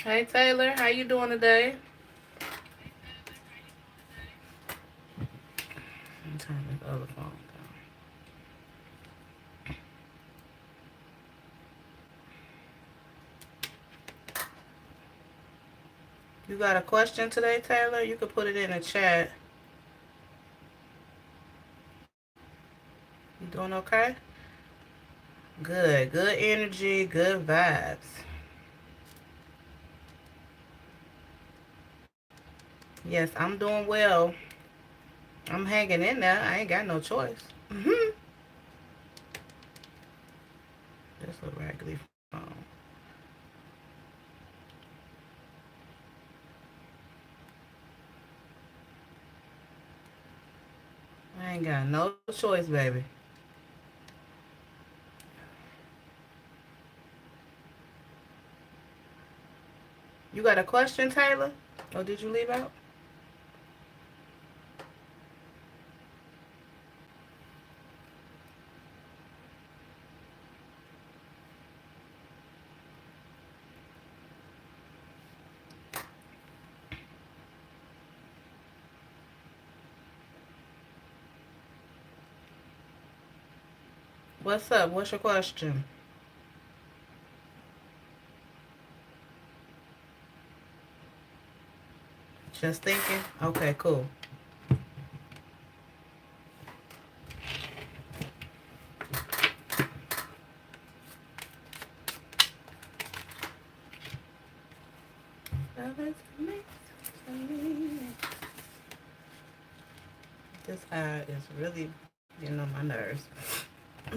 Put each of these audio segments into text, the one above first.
Hey Taylor, how you doing today? I'm turning this other phone down. You got a question today, Taylor? You could put it in the chat. You doing okay? Good. Good energy, good vibes. Yes, I'm doing well. I'm hanging in there. I ain't got no choice. This little raggedy phone. I ain't got no choice, baby. You got a question, Taylor? Or did you leave out? What's up? What's your question? Just thinking? Okay, cool. This eye is really getting on my nerves. I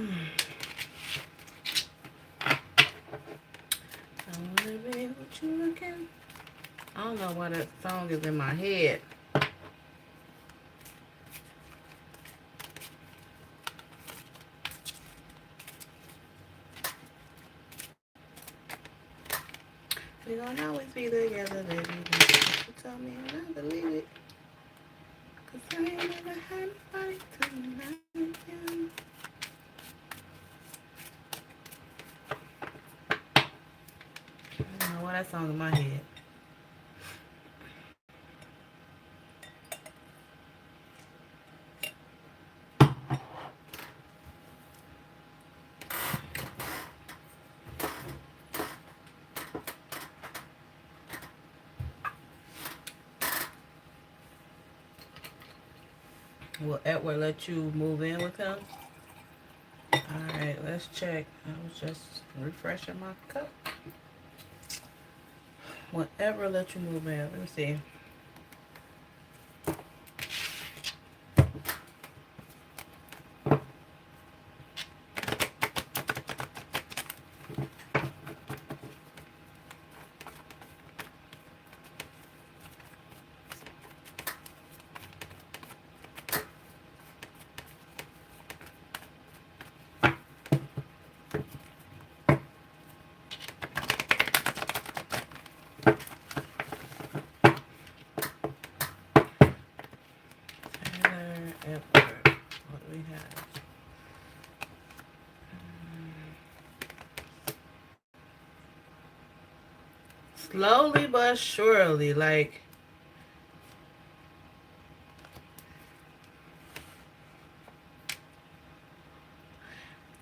wanna be what you looking. I don't know why that song is in my head. We gonna always be together, baby. You tell me and I believe it. Cause I ain't never had nobody tonight. I don't know why that song in my head. Will Edward let you move in with him? Alright, let's check. I was just refreshing my cup. Whatever let you move in. Let me see. Edward. What do we have? Slowly but surely, like,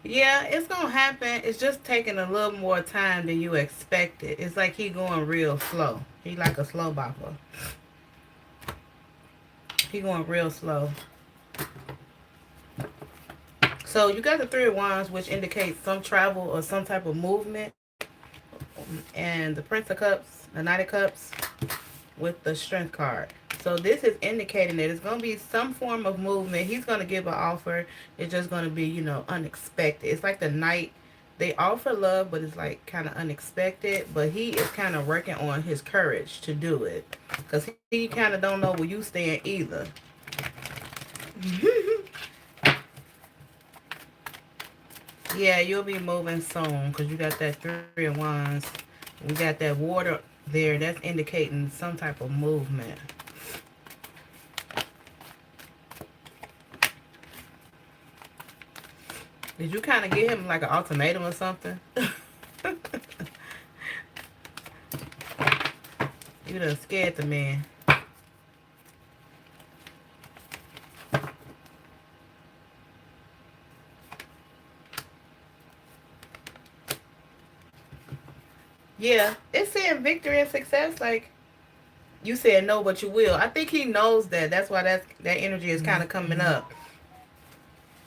yeah, it's gonna happen. It's just taking a little more time than you expected. It's like he going real slow. He like a slow bopper. He going real slow. So you got the Three of Wands, which indicates some travel or some type of movement, and the Prince of Cups, the Knight of Cups, with the Strength card. So this is indicating that it's going to be some form of movement. He's going to give an offer. It's just going to be, unexpected. It's like the Knight. They offer love, but it's like kind of unexpected. But he is kind of working on his courage to do it. Because he kind of don't know where you stand either. Yeah, you'll be moving soon because you got that Three of Wands. We got that water there. That's indicating some type of movement. Did you kind of give him like an ultimatum or something? You done scared the man. Yeah, it's saying victory and success. Like, you said no, but you will. I think he knows that. That's why that energy is kind of coming up.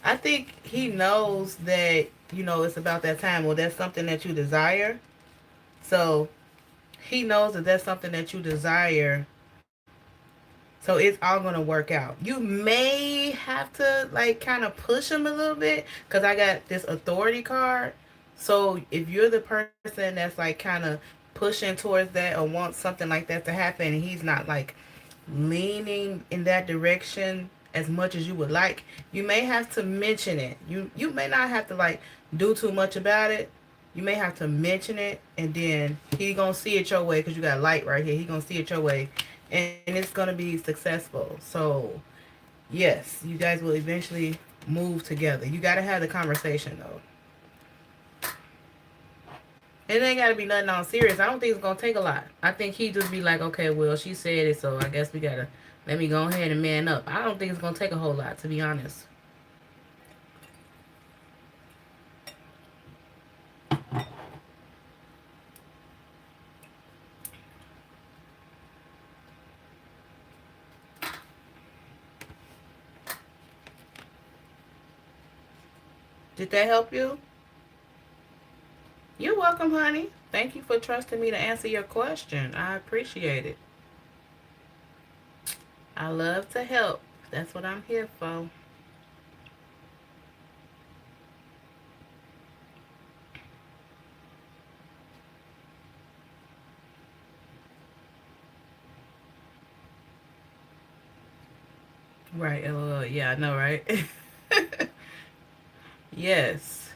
I think he knows that, it's about that time. Well, that's something that you desire. So he knows that that's something that you desire. So it's all going to work out. You may have to, like, kind of push him a little bit because I got this authority card. So if you're the person that's, like, kind of pushing towards that or wants something like that to happen and he's not, like, leaning in that direction as much as you would like, you may have to mention it. You may not have to, like, do too much about it. You may have to mention it, and then he gonna see it your way because you got light right here. He gonna see it your way, and it's gonna be successful. So yes, you guys will eventually move together. You gotta have the conversation though. It ain't gotta be nothing on serious. I don't think it's gonna take a lot. I think he just be like, okay, well, she said it, so I guess we gotta let me go ahead and man up. I don't think it's gonna take a whole lot, to be honest. Did that help you? You're welcome, honey. Thank you for trusting me to answer your question. I appreciate it. I love to help. That's what I'm here for. Right, LOL. Yeah, I know, right? Yes.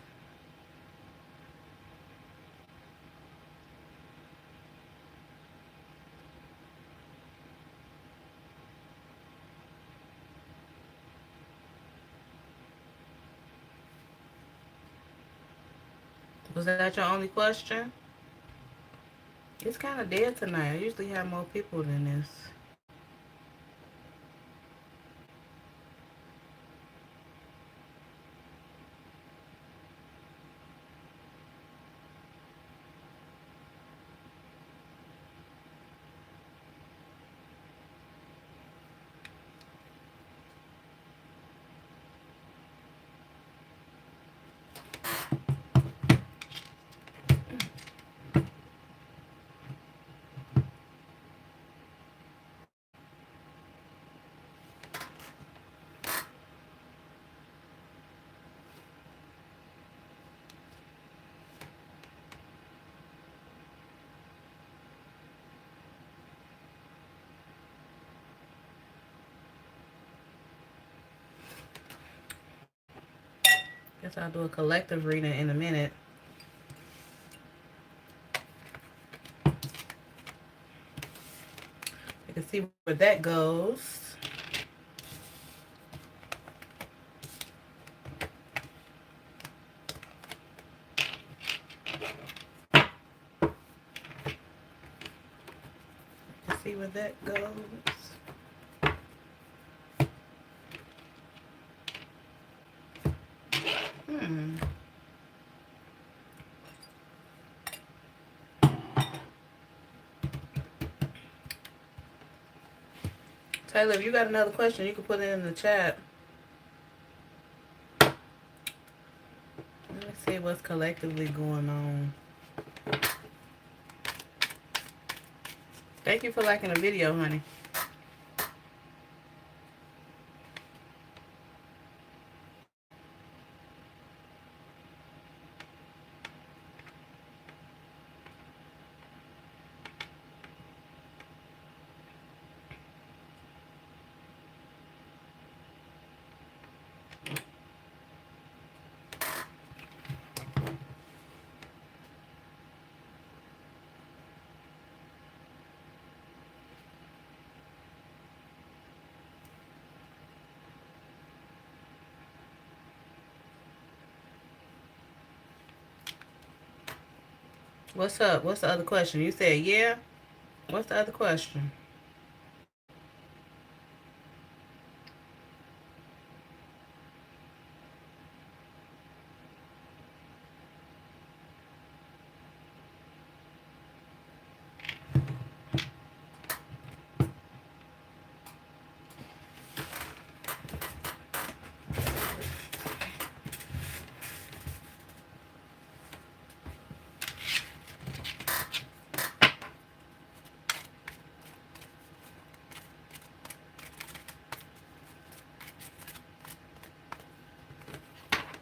Was that your only question? It's kind of dead tonight. I usually have more people than this. Guess I'll do a collective reading in a minute. You can see where that goes. You can see where that goes. Hmm. Taylor, if you got another question, you can put it in the chat. Let me see what's collectively going on. Thank you for liking the video, honey. What's up? What's the other question? You said yeah? What's the other question?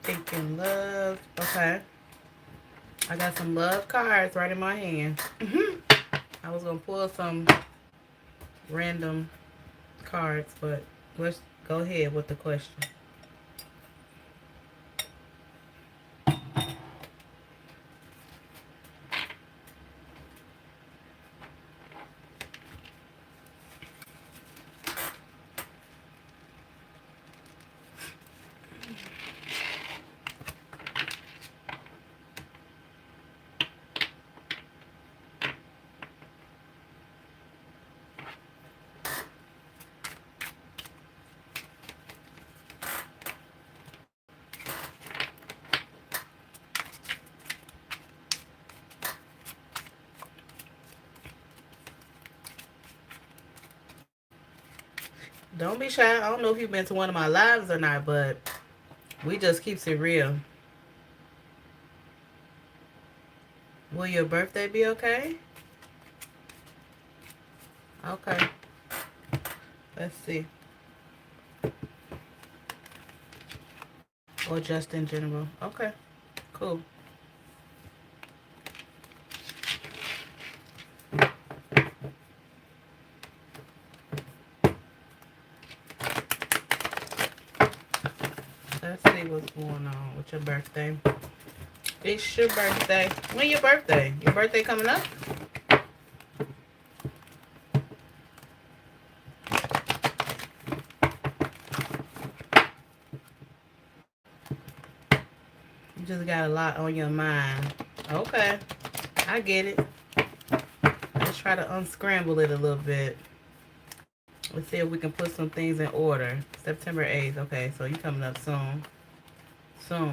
Thinking love. Okay. I got some love cards right in my hand. I was gonna pull some random cards, but let's go ahead with the question. Don't be shy. I don't know if you've been to one of my lives or not, but we just keeps it real. Will your birthday be okay? Okay. Let's see. Or just in general. Okay. Cool. Let's see what's going on with your birthday. It's your birthday. When your birthday? Your birthday coming up? You just got a lot on your mind. Okay. I get it. Let's try to unscramble it a little bit. Let's see if we can put some things in order. September 8th. Okay, so you coming up soon. Soon.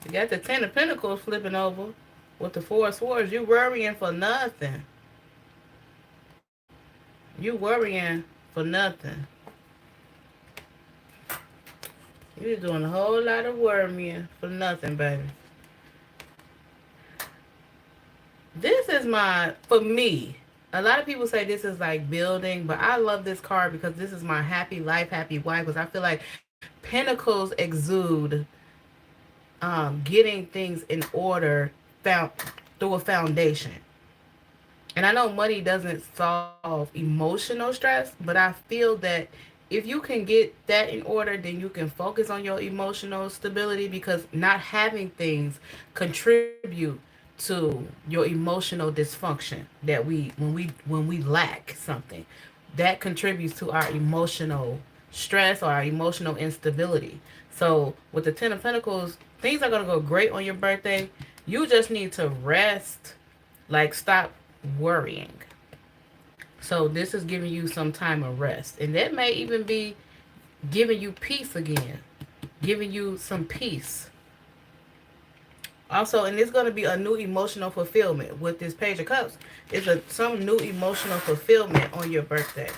You got the Ten of Pentacles flipping over with the Four of Swords. You worrying for nothing. You worrying for nothing. You're doing a whole lot of worrying for nothing, baby. This is my, for me, a lot of people say this is like building, but I love this card because this is my happy life, happy wife, because I feel like Pentacles exude getting things in order found through a foundation. And I know money doesn't solve emotional stress, but I feel that if you can get that in order, then you can focus on your emotional stability, because not having things contribute to your emotional dysfunction that we lack something that contributes to our emotional stress or our emotional instability. So with the Ten of Pentacles, things are going to go great on your birthday. You just need to rest, like stop worrying. So this is giving you some time of rest. And that may even be giving you peace again. Giving you some peace. Also, and it's going to be a new emotional fulfillment with this Page of Cups. It's some new emotional fulfillment on your birthday.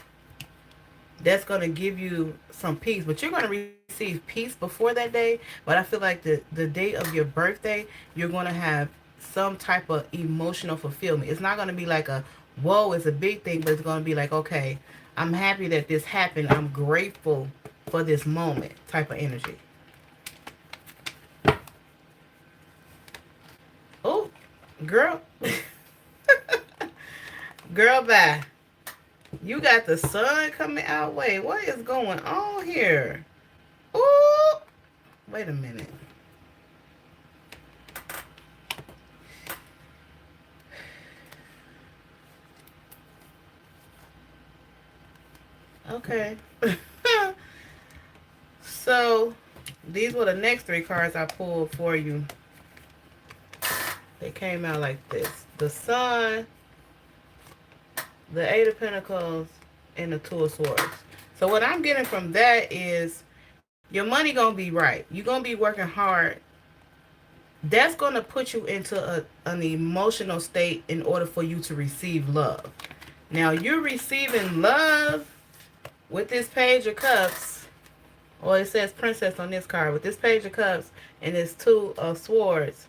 That's going to give you some peace. But you're going to receive peace before that day. But I feel like the day of your birthday, you're going to have some type of emotional fulfillment. It's not going to be like a, whoa, it's a big thing. But it's going to be like, okay, I'm happy that this happened. I'm grateful for this moment type of energy. Oh, girl. Girl, bye. You got the sun coming out. Wait, what is going on here? Ooh. Wait a minute. Okay. So, These were the next 3 cards I pulled for you. They came out like this. The Sun, the Eight of Pentacles, and the Two of Swords. So what I'm getting from that is your money going to be right. You're going to be working hard. That's going to put you into an emotional state in order for you to receive love. Now, you're receiving love with this Page of Cups. Or it says Princess on this card. With this Page of Cups and this Two of Swords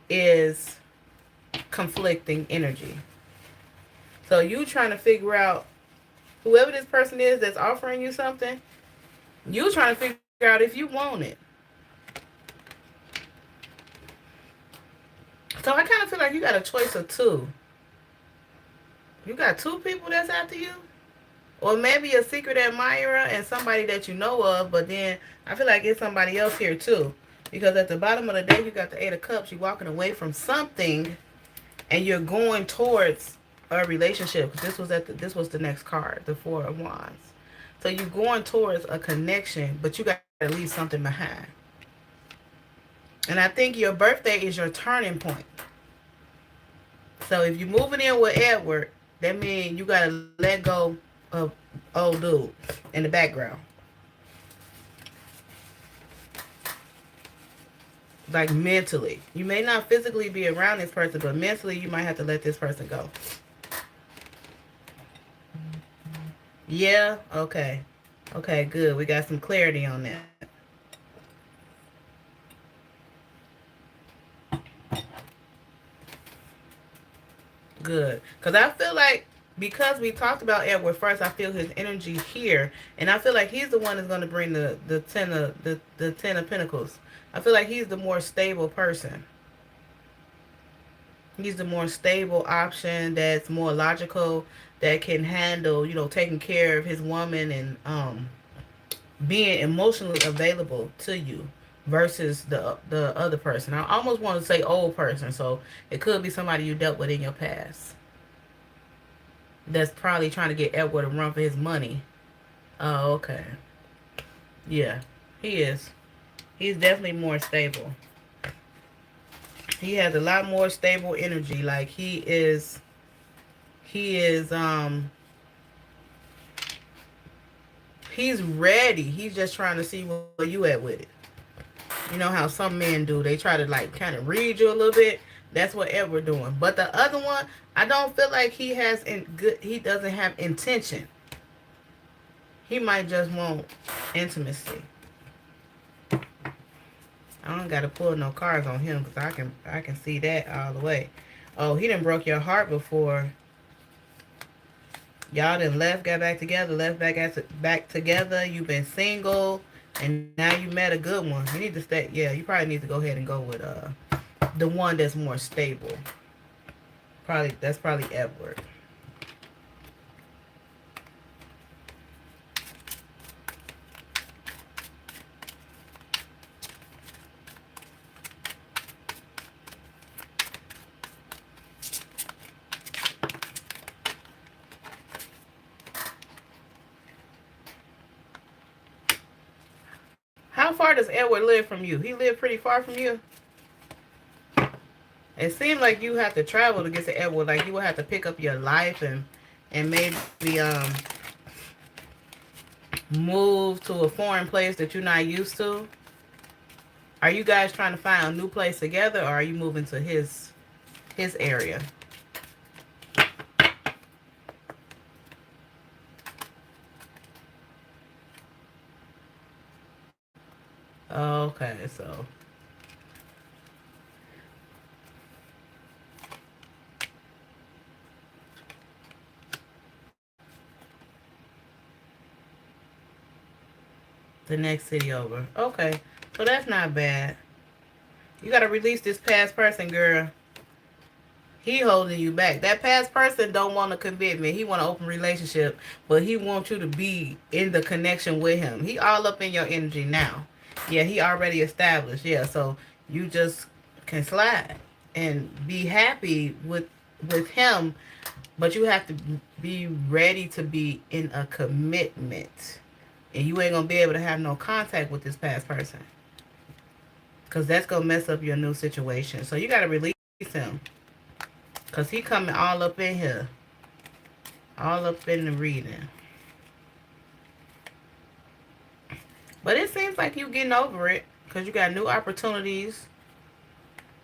is conflicting energy. So you trying to figure out, whoever this person is that's offering you something, you trying to figure out if you want it. So I kind of feel like you got a choice of 2. You got 2 people that's after you. Or maybe a secret admirer and somebody that you know of. But then I feel like it's somebody else here too. Because at the bottom of the deck, you got the Eight of Cups. You're walking away from something. And you're going towards a relationship. This was the next card. The Four of Wands. So you're going towards a connection. But you got to leave something behind. And I think your birthday is your turning point. So if you're moving in with Edward, that means you got to let go of old dude in the background. Like mentally. You may not physically be around this person, but mentally you might have to let this person go. Yeah? Okay. Okay, good. We got some clarity on that. Good. Because I feel like, because we talked about Edward first, I feel his energy here. And I feel like he's the one that's going to bring the ten of Pentacles. I feel like he's the more stable person. He's the more stable option that's more logical, that can handle, taking care of his woman and being emotionally available to you versus the other person. I almost want to say old person, so it could be somebody you dealt with in your past that's probably trying to get Edward to run for his money. Oh, okay. Yeah, he is. He's definitely more stable. He has a lot more stable energy. Like he's ready. He's just trying to see where you at with it. You know how some men do. They try to like kind of read you a little bit. That's what Edward doing. But the other one, I don't feel like he doesn't have intention. He might just want intimacy. I don't got to pull no cards on him because I can see that all the way. Oh, he done broke your heart before. Y'all done left, got back together, left, back together. You've been single, and now you met a good one. You need to stay. Yeah, you probably need to go ahead and go with the one that's more stable. That's probably Edward. How far does Edward live from you? He live pretty far from you? It seems like you have to travel to get to Edward. Like you will have to pick up your life and maybe move to a foreign place that you're not used to. Are you guys trying to find a new place together, or are you moving to his area? Okay, so the next city over. Okay, so that's not bad. You got to release this past person, girl. He holding you back. That past person don't want a commitment. He want an open relationship, but he wants you to be in the connection with him. He all up in your energy now. Yeah, he already established. Yeah, so you just can slide and be happy with him, but you have to be ready to be in a commitment. And you ain't going to be able to have no contact with this past person. because that's going to mess up your new situation. So you got to release him, because he coming all up in here, all up in the reading. But it seems like you getting over it, because you got new opportunities,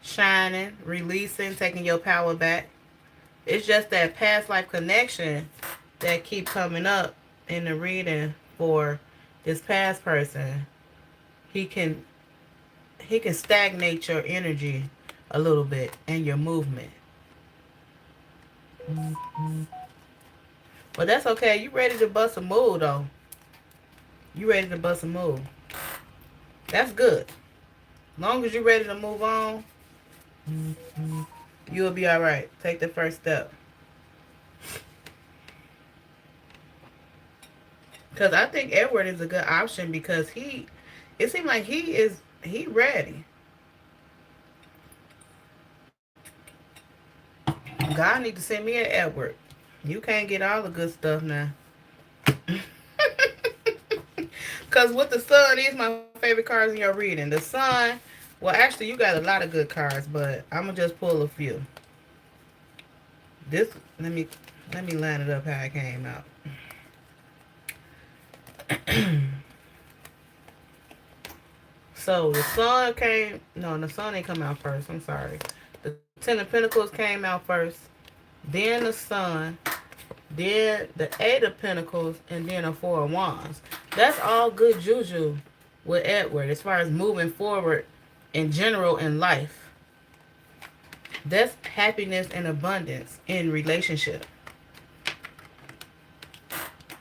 shining, releasing, taking your power back. It's just that past life connection that keep coming up in the reading for this past person. He can stagnate your energy a little bit and your movement. But that's okay. You ready to bust a move though. You ready to bust a move. That's good. As long as you're ready to move on, you'll be alright. Take the first step. Because I think Edward is a good option, because it seems like he ready. God need to send me an Edward. You can't get all the good stuff now. Because with the sun is my favorite cards in your reading. The sun, well, actually, you got a lot of good cards, but I'm going to just pull a few. This, let me line it up how it came out. So the sun came, no, the sun ain't come out first. I'm sorry. The Ten of Pentacles came out first, then the sun, then the Eight of Pentacles, and then the Four of Wands. That's all good juju with Edward as far as moving forward in general in life. That's happiness and abundance in relationship.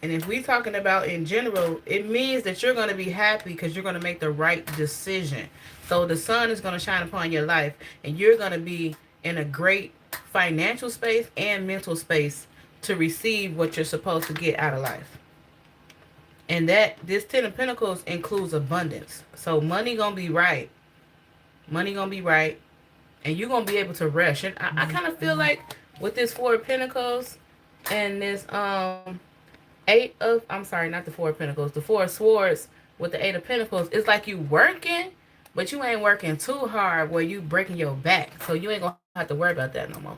And if we're talking about in general, it means that you're going to be happy because you're going to make the right decision. So the sun is going to shine upon your life, and you're going to be in a great financial space and mental space to receive what you're supposed to get out of life. And that this Ten of Pentacles includes abundance. So money going to be right. Money going to be right. And you're going to be able to rest. And I kind of feel like with this Four of Pentacles and this I'm sorry, not the Four of Pentacles, the Four of Swords with the Eight of Pentacles, it's like you working, but you ain't working too hard where you breaking your back. So you ain't going to have to worry about that no more.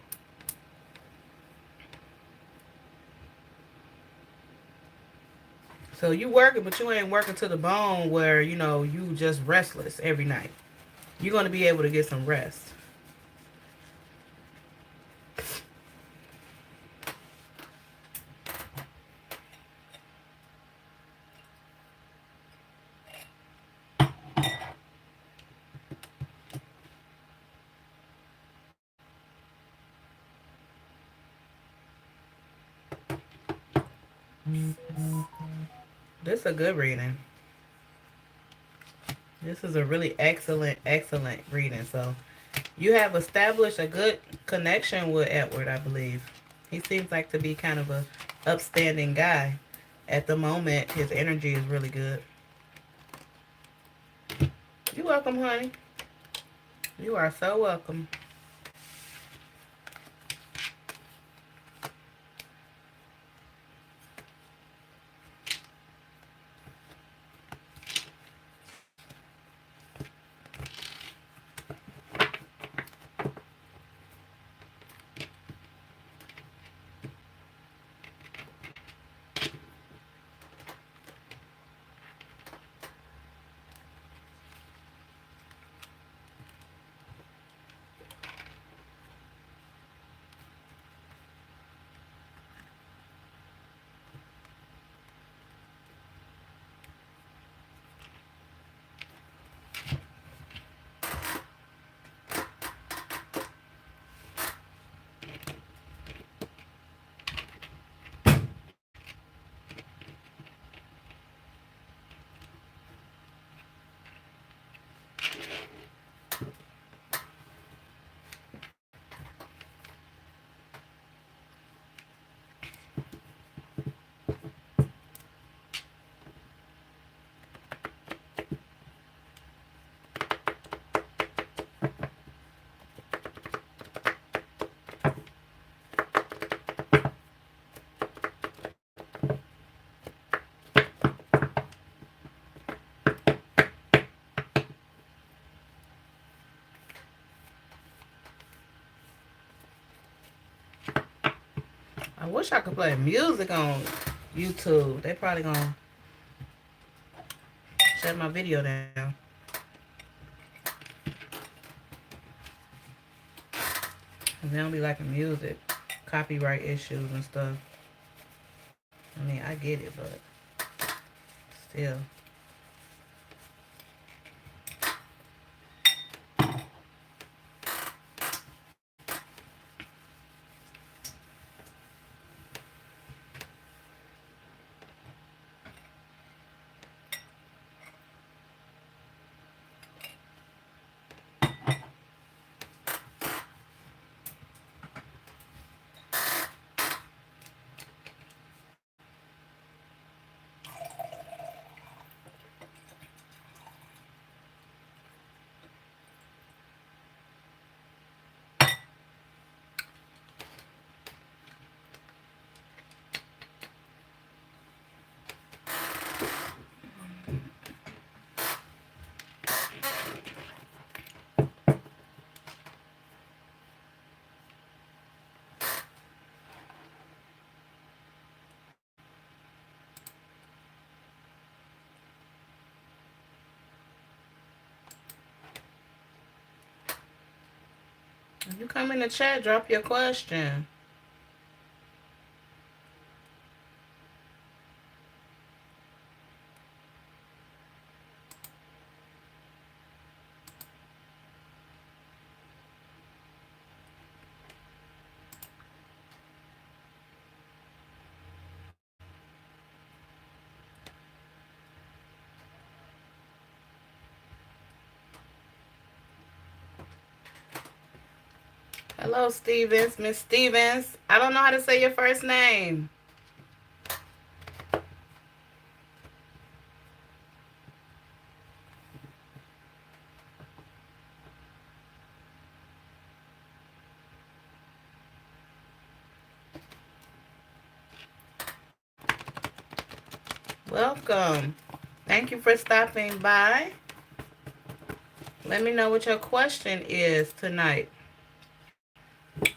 So you working, but you ain't working to the bone where, you know, you just restless every night. You're going to be able to get some rest. This is a good reading. This is a really excellent reading. So you have established a good connection with Edward, I believe. He seems like to be kind of a upstanding guy. At the moment, his energy is really good. You're welcome, honey. You are so welcome. I wish I could play music on YouTube. They probably gonna shut my video down. They don't be liking music, copyright issues and stuff. I mean, I get it, but still. If you come in the chat, drop your question. Hello, Stevens. Miss Stevens. I don't know how to say your first name. Welcome. Thank you for stopping by. Let me know what your question is tonight.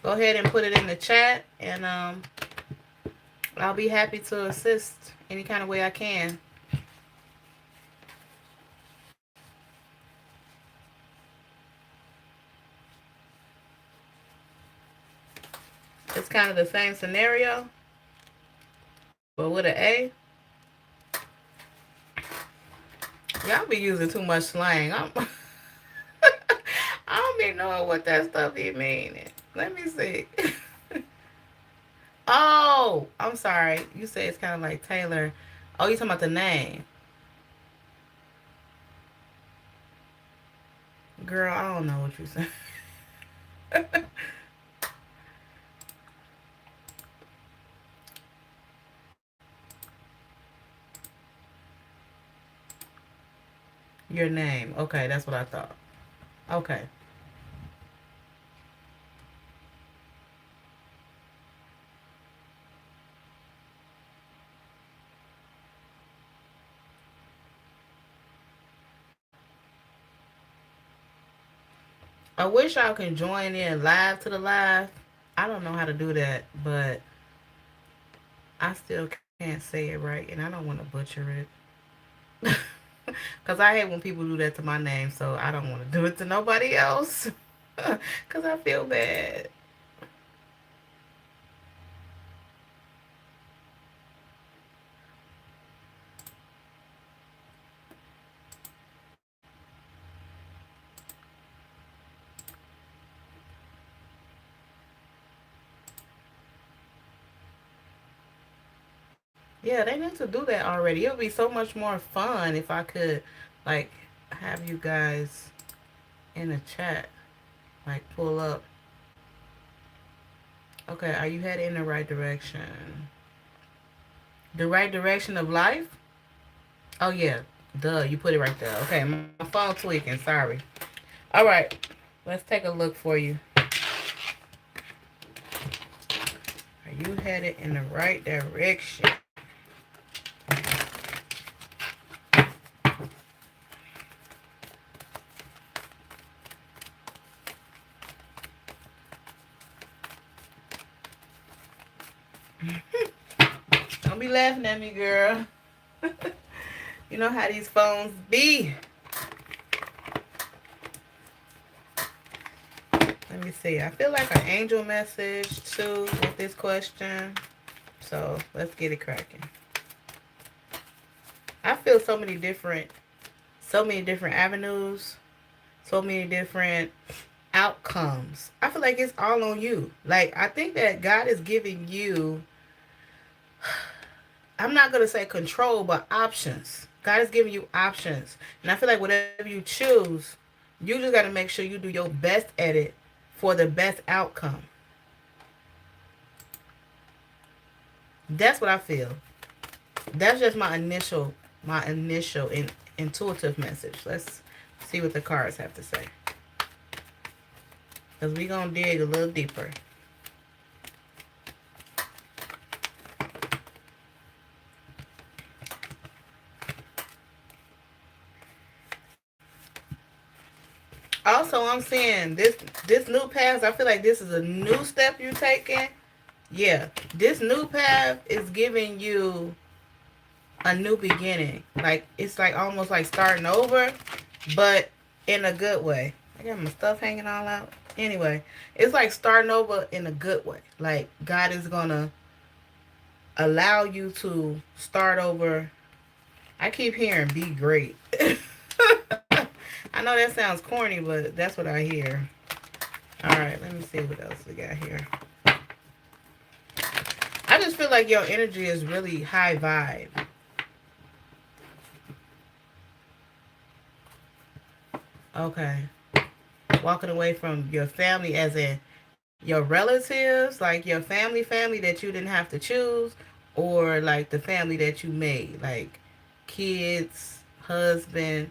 Go ahead and put it in the chat, and I'll be happy to assist any kind of way I can. It's kind of the same scenario, but with an A. Y'all be using too much slang. I don't be knowing what that stuff be meaning. Let me see. Oh, I'm sorry. You said it's kind of like Taylor. Oh, you talking about the name. Girl, I don't know what you said. Your name. Okay, that's what I thought. Okay. I wish y'all can join in live to the live. I don't know how to do that, but I still can't say it right, and I don't want to butcher it. Because I hate when people do that to my name, so I don't want to do it to nobody else. Because I feel bad. Yeah, they need to do that already. It would be so much more fun if I could, like, have you guys in the chat. Like, pull up. Okay, are you headed in the right direction? The right direction of life? Oh, yeah. Duh, you put it right there. Okay, my phone tweaking. Sorry. All right, let's take a look for you. Are you headed in the right direction? Don't be laughing at me, girl. You know how these phones be. Let me see. I feel like an angel message too with this question. So let's get it cracking. I feel so many different avenues, so many different outcomes. I feel like it's all on you. Like, I think that God is giving you, I'm not going to say control, but options. God is giving you options. And I feel like whatever you choose, you just got to make sure you do your best at it for the best outcome. That's what I feel. That's just my initial intuitive message. Let's see what the cards have to say. Because we're going to dig a little deeper. Also, I'm saying this new path, I feel like this is a new step you're taking. Yeah, this new path is giving you a new beginning. Like, it's like almost like starting over, but in a good way. I got my stuff hanging all out. Anyway, it's like starting over in a good way. Like, God is going to allow you to start over. I keep hearing be great. I know that sounds corny, but that's what I hear. All right, let me see what else we got here. I just feel like your energy is really high vibe. Okay. Walking away from your family, as in your relatives, like your family that you didn't have to choose, or like the family that you made, like kids, husband.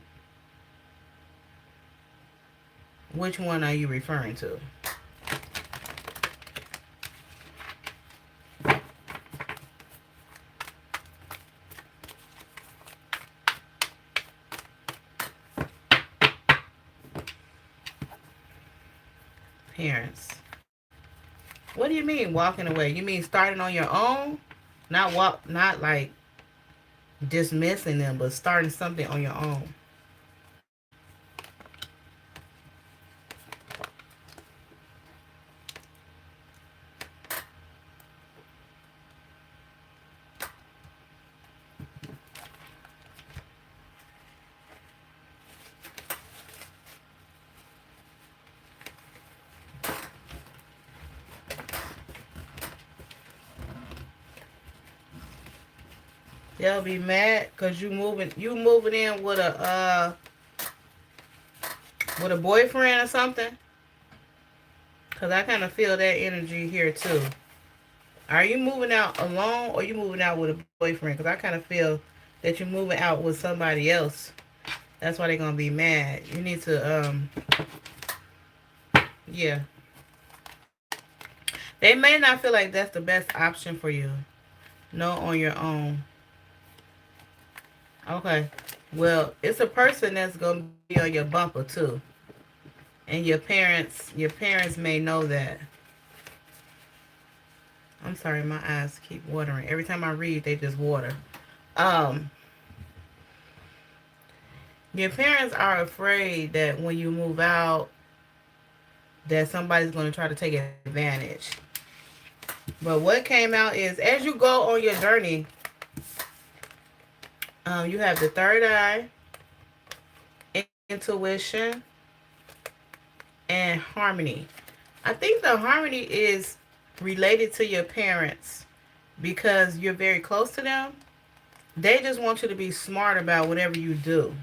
Which one are you referring to? Parents. What do you mean walking away? You mean starting on your own? Not like dismissing them, but starting something on your own. They'll be mad because you moving in with a boyfriend or something. Because I kind of feel that energy here too. Are you moving out alone, or you moving out with a boyfriend? Because I kind of feel that you're moving out with somebody else. That's why they're going to be mad. You need to, yeah. They may not feel like that's the best option for you. No, on your own. Okay. Well, it's a person that's going to be on your bumper too. And your parents may know that. I'm sorry, my eyes keep watering. Every time I read, they just water. Your parents are afraid that when you move out, that somebody's going to try to take advantage. But what came out is, as you go on your journey, you have the third eye, intuition, and harmony. I think the harmony is related to your parents because you're very close to them. They just want you to be smart about whatever you do.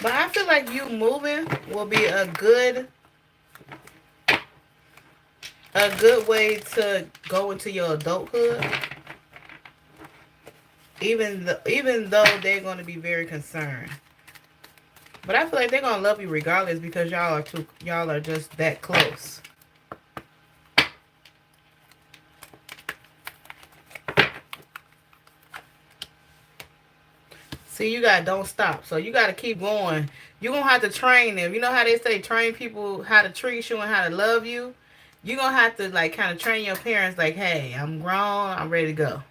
But I feel like you moving will be a good way to go into your adulthood. Even though they're going to be very concerned. But I feel like they're going to love you regardless because y'all are just that close. See, you got don't stop. So you got to keep going. You're going to have to train them. You know how they say train people how to treat you and how to love you? You're going to have to, like, kind of train your parents, like, hey, I'm grown. I'm ready to go.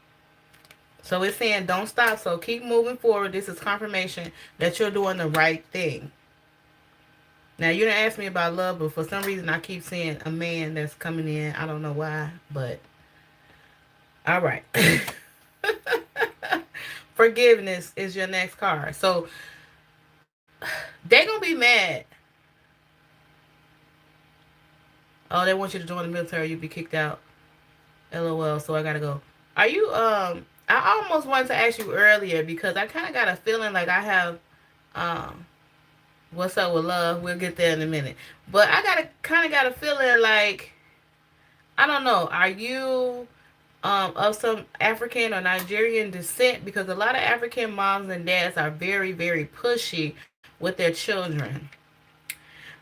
So it's saying don't stop. So keep moving forward. This is confirmation that you're doing the right thing. Now, you didn't ask me about love, but for some reason I keep seeing a man that's coming in. I don't know why, but all right. Forgiveness is your next card. So they're going to be mad. Oh, they want you to join the military. You'll be kicked out. LOL. So I got to go. Are you, I almost wanted to ask you earlier because I kind of got a feeling like I have, what's up with love? We'll get there in a minute. But I got a feeling like, I don't know. Are you of some African or Nigerian descent? Because a lot of African moms and dads are very, very pushy with their children.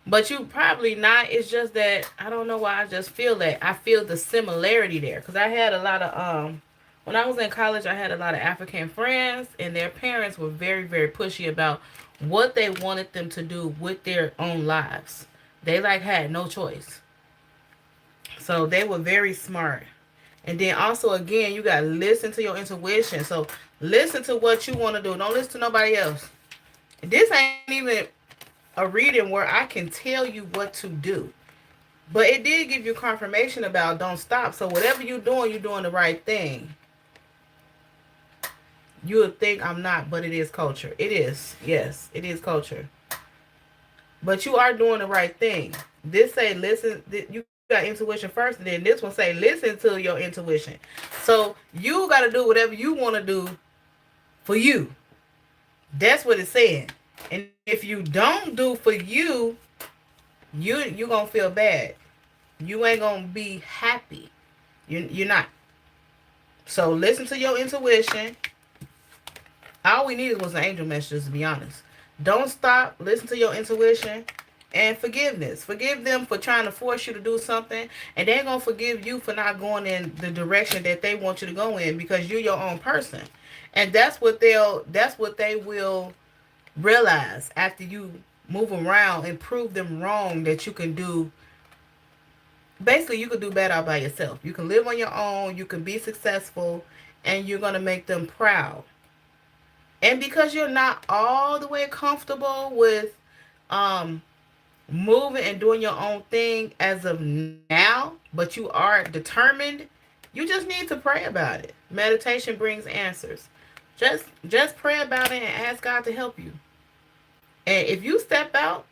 But you probably not. It's just that I don't know why I just feel that. I feel the similarity there. Because I had a lot of when I was in college, I had a lot of African friends, and their parents were very, very pushy about what they wanted them to do with their own lives. They like had no choice. So they were very smart. And then also again, you gotta listen to your intuition. So listen to what you want to do. Don't listen to nobody else. This ain't even a reading where I can tell you what to do. But it did give you confirmation about don't stop. So whatever you're doing the right thing. You would think I'm not, but it is culture. It is. Yes, it is culture. But you are doing the right thing. This say listen. You got intuition first, and then this one say listen to your intuition. So you got to do whatever you want to do for you. That's what it's saying. And if you don't do for you, you're going to feel bad. You ain't going to be happy. You're not. So listen to your intuition. All we needed was an angel message, to be honest. Don't stop. Listen to your intuition. And forgiveness. Forgive them for trying to force you to do something. And they're going to forgive you for not going in the direction that they want you to go in because you're your own person. And that's what they will realize after you move around and prove them wrong that you can do. Basically, you can do better by yourself. You can live on your own. You can be successful. And you're going to make them proud. And because you're not all the way comfortable with moving and doing your own thing as of now, but you are determined, you just need to pray about it. Meditation brings answers. Just pray about it and ask God to help you. And if you step out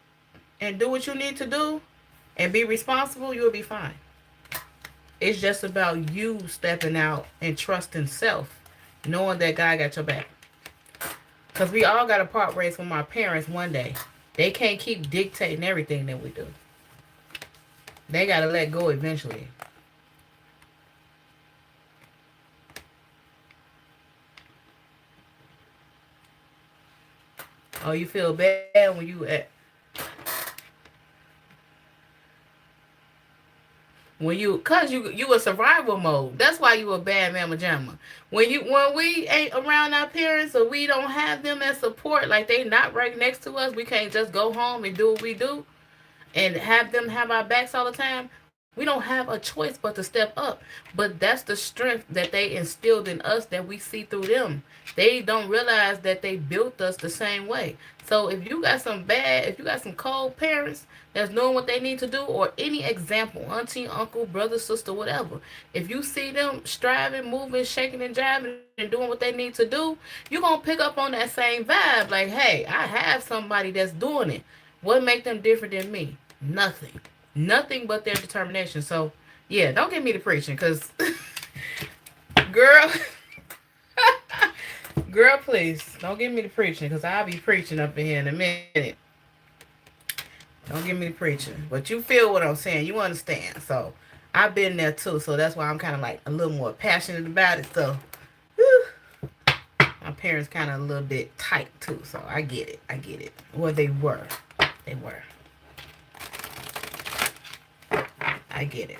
and do what you need to do and be responsible, you'll be fine. It's just about you stepping out and trusting self, knowing that God got your back. Because we all got to part ways from our parents one day. They can't keep dictating everything that we do. They got to let go eventually. Oh, you feel bad when you cause you a survival mode. That's why you a bad mama jamma. When we ain't around our parents or we don't have them as support, like they not right next to us, we can't just go home and do what we do and have them have our backs all the time. We don't have a choice but to step up. But that's the strength that they instilled in us that we see through them. They don't realize that they built us the same way. So if you got some cold parents that's knowing what they need to do, or any example, auntie, uncle, brother, sister, whatever, if you see them striving, moving, shaking and jiving and doing what they need to do, you're going to pick up on that same vibe. Like, hey, I have somebody that's doing it. What make them different than me? Nothing. Nothing but their determination. So, yeah, don't get me to preaching, because, girl, girl, please, don't get me to preaching, because I'll be preaching up in here in a minute. Don't get me to preaching. But you feel what I'm saying. You understand. So, I've been there, too. So, that's why I'm kind of, like, a little more passionate about it. So, whew, my parents kind of a little bit tight, too. So, I get it. I get it. Well, they were. They were. I get it.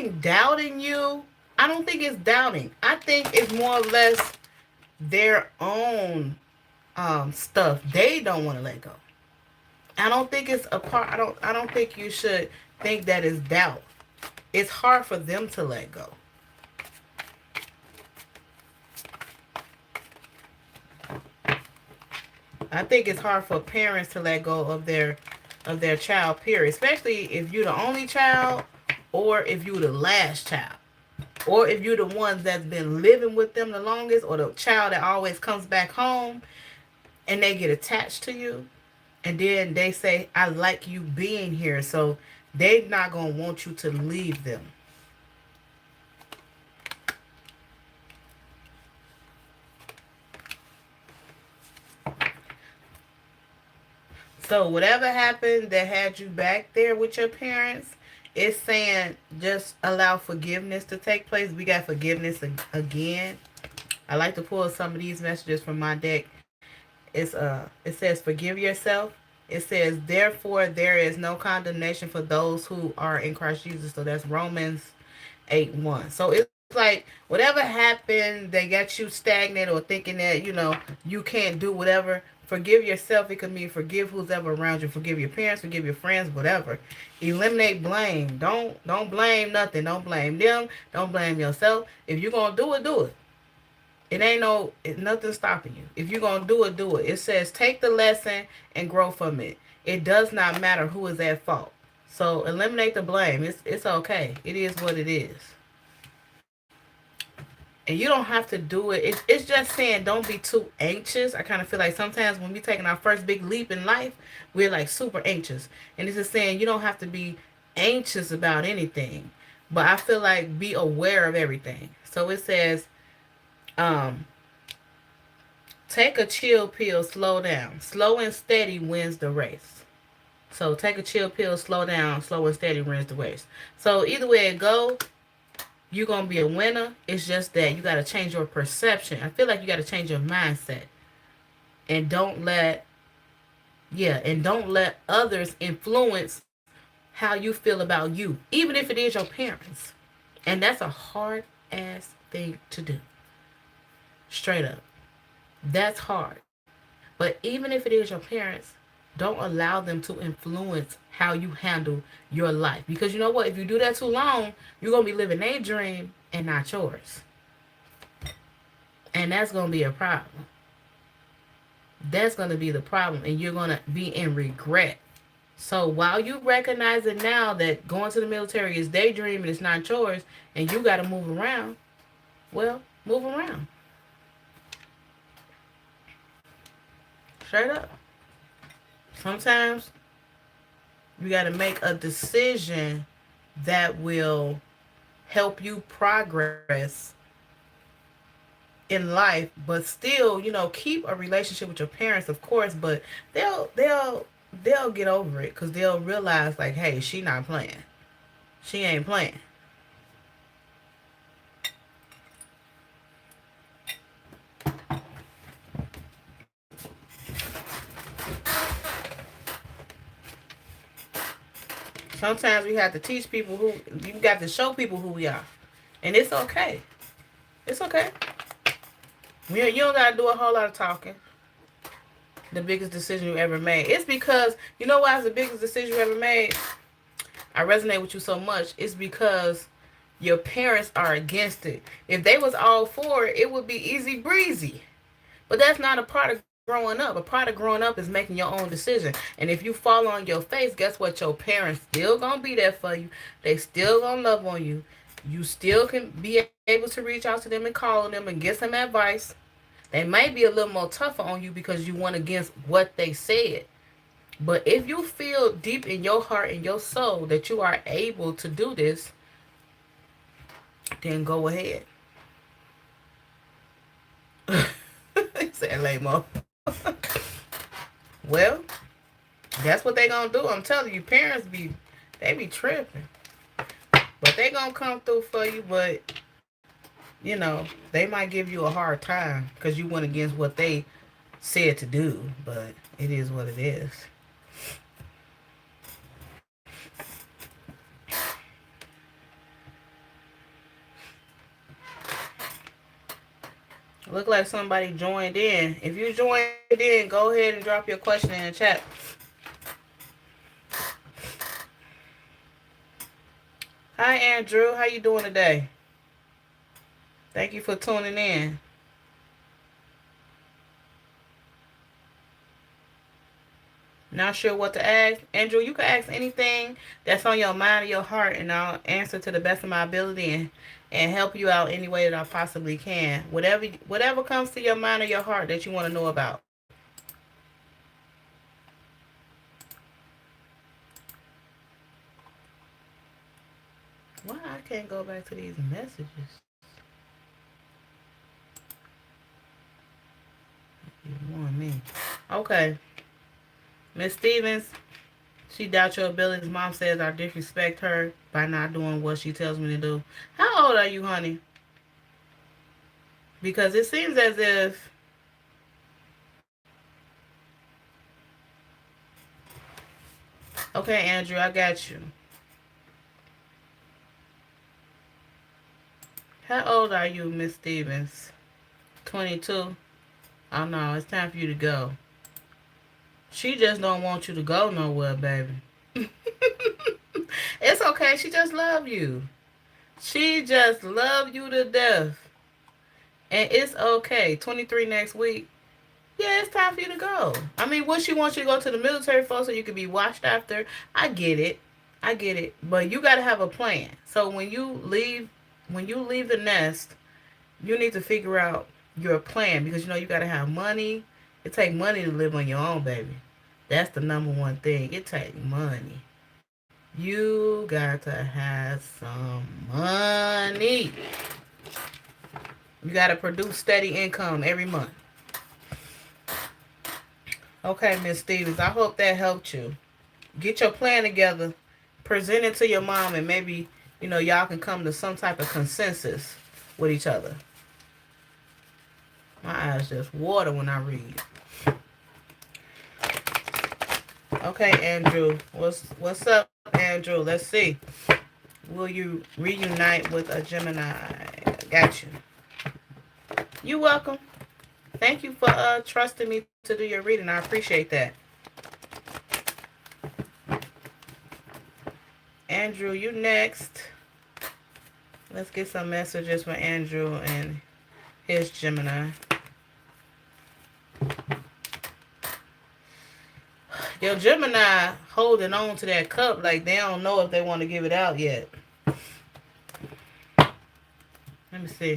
think doubting you, I don't think it's doubting. I think it's more or less their own stuff they don't want to let go. I don't think it's a part. I don't think you should think that is doubt. It's hard for them to let go. I think it's hard for parents to let go of their child, period. Especially if you're the only child, or if you're the last child, or if you're the ones that's been living with them the longest, or the child that always comes back home and they get attached to you, and then they say, I like you being here, so they're not gonna want you to leave them. So whatever happened that had you back there with your parents, it's saying just allow forgiveness to take place. We got forgiveness again. I like to pull some of these messages from my deck. It says forgive yourself. It says therefore there is no condemnation for those who are in Christ Jesus. So that's Romans 8:1. So it's like whatever happened that got you stagnant or thinking that you can't do whatever. Forgive yourself. It could mean forgive who's ever around you. Forgive your parents. Forgive your friends. Whatever. Eliminate blame. Don't blame nothing. Don't blame them. Don't blame yourself. If you're gonna do it, do it. It ain't nothing stopping you. If you're gonna do it, do it. It says take the lesson and grow from it. It does not matter who is at fault. So eliminate the blame. It's okay. It is what it is. And you don't have to do it. It's just saying don't be too anxious. I kind of feel like sometimes when we're taking our first big leap in life, we're like super anxious. And it's just saying you don't have to be anxious about anything. But I feel like be aware of everything. So it says, take a chill pill, slow down. Slow and steady wins the race. So take a chill pill, slow down, slow and steady wins the race. So either way it go, you're going to be a winner. It's just that you got to change your perception. I feel like you got to change your mindset. And don't let others influence how you feel about you. Even if it is your parents. And that's a hard ass thing to do. Straight up. That's hard. But even if it is your parents, don't allow them to influence how you handle your life. Because you know what? If you do that too long, you're going to be living their dream and not yours. And that's going to be a problem. That's going to be the problem. And you're going to be in regret. So while you recognize it now that going to the military is their dream and it's not yours, and you got to move around, well, move around. Straight up. Sometimes you got to make a decision that will help you progress in life, but still, keep a relationship with your parents, of course, but they'll get over it because they'll realize like, hey, she not playing. She ain't playing. Sometimes we have to teach people you got to show people who we are. And it's okay. It's okay. You don't got to do a whole lot of talking. The biggest decision you ever made. It's because, you know why it's the biggest decision you ever made? I resonate with you so much. It's because your parents are against it. If they was all for it, it would be easy breezy. But that's not a part of growing up. A part of growing up is making your own decision. And if you fall on your face, guess what? Your parents still gonna be there for you. They still gonna love on you. You still can be able to reach out to them and call on them and get some advice. They might be a little more tougher on you because you went against what they said. But if you feel deep in your heart and your soul that you are able to do this, then go ahead. He said lame-o. Well, that's what they gonna do. I'm telling you, parents they be tripping. But they gonna come through for you, but they might give you a hard time because you went against what they said to do, but it is what it is. Look like somebody joined in. If you joined in, go ahead and drop your question in the chat. Hi, Andrew. How you doing today? Thank you for tuning in. Not sure what to ask? Andrew, you can ask anything that's on your mind or your heart, and I'll answer to the best of my ability and help you out any way that I possibly can. Whatever comes to your mind or your heart that you want to know about. Why I can't go back to these messages? You want me? Okay. Miss Stevens, she doubts your abilities. Mom says I disrespect her by not doing what she tells me to do. How old are you, honey? Because it seems as if okay, Andrew, I got you. How old are you, Miss Stevens? 22. Oh no, it's time for you to go. She just don't want you to go nowhere, baby. It's okay. She just love you. She just love you to death. And it's okay. 23 next week. Yeah, it's time for you to go. I mean, what she wants you to go to the military for so you can be watched after. I get it. I get it. But you got to have a plan. So when you leave the nest, you need to figure out your plan because you know you got to have money. It takes money to live on your own, baby. That's the number one thing. It takes money. You got to have some money. You got to produce steady income every month. Okay, Miss Stevens, I hope that helped you. Get your plan together, present it to your mom, and maybe, you know, y'all can come to some type of consensus with each other. My eyes just water when I read. Okay, Andrew. What's up, Andrew? Let's see. Will you reunite with a Gemini? Got you. You're welcome. Thank you for trusting me to do your reading. I appreciate that. Andrew, you next. Let's get some messages for Andrew and his Gemini. Your Gemini holding on to that cup like they don't know if they want to give it out yet. Let me see.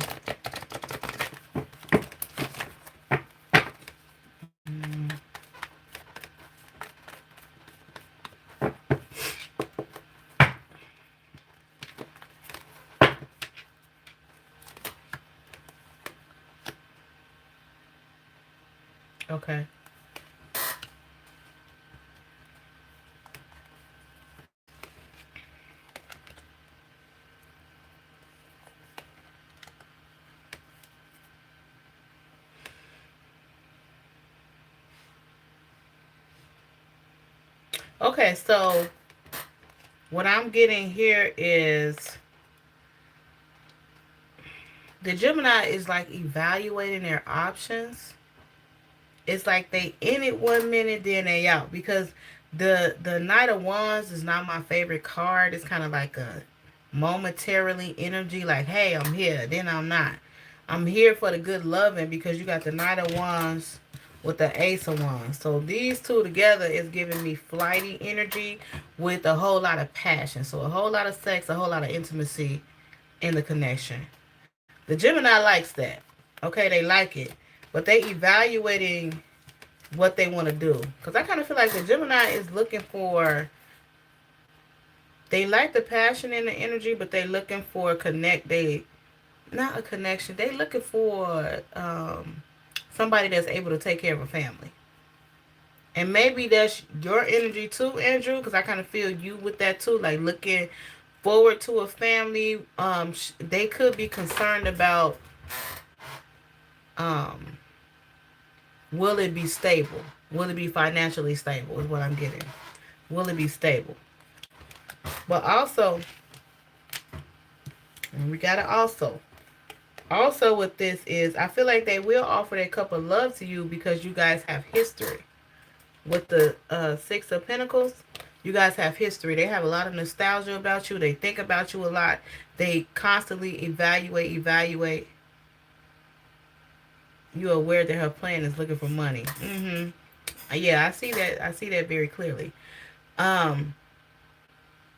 Okay. Okay, so what I'm getting here is the Gemini is like evaluating their options. It's like they in it 1 minute, then they out. Because the Knight of Wands is not my favorite card. It's kind of like a momentarily energy, like, hey, I'm here, then I'm not. I'm here for the good loving because you got the Knight of Wands with the Ace of Wands. So these two together is giving me flighty energy with a whole lot of passion. So a whole lot of sex, a whole lot of intimacy in the connection. The Gemini likes that. Okay, they like it. But they evaluating what they want to do. Because I kind of feel like the Gemini is looking for, they like the passion and the energy, but they looking for not a connection. They looking for somebody that's able to take care of a family. And maybe that's your energy too, Andrew, because I kind of feel you with that too, like looking forward to a family. They could be concerned about will it be stable? Will it be financially stable is what I'm getting. Will it be stable? But also, and we got to also, Also with this is, I feel like they will offer their cup of love to you because you guys have history. With the Six of Pentacles, you guys have history. They have a lot of nostalgia about you. They think about you a lot. They constantly evaluate. You're aware that her plan is looking for money. Yeah, I see that. I see that very clearly. Um,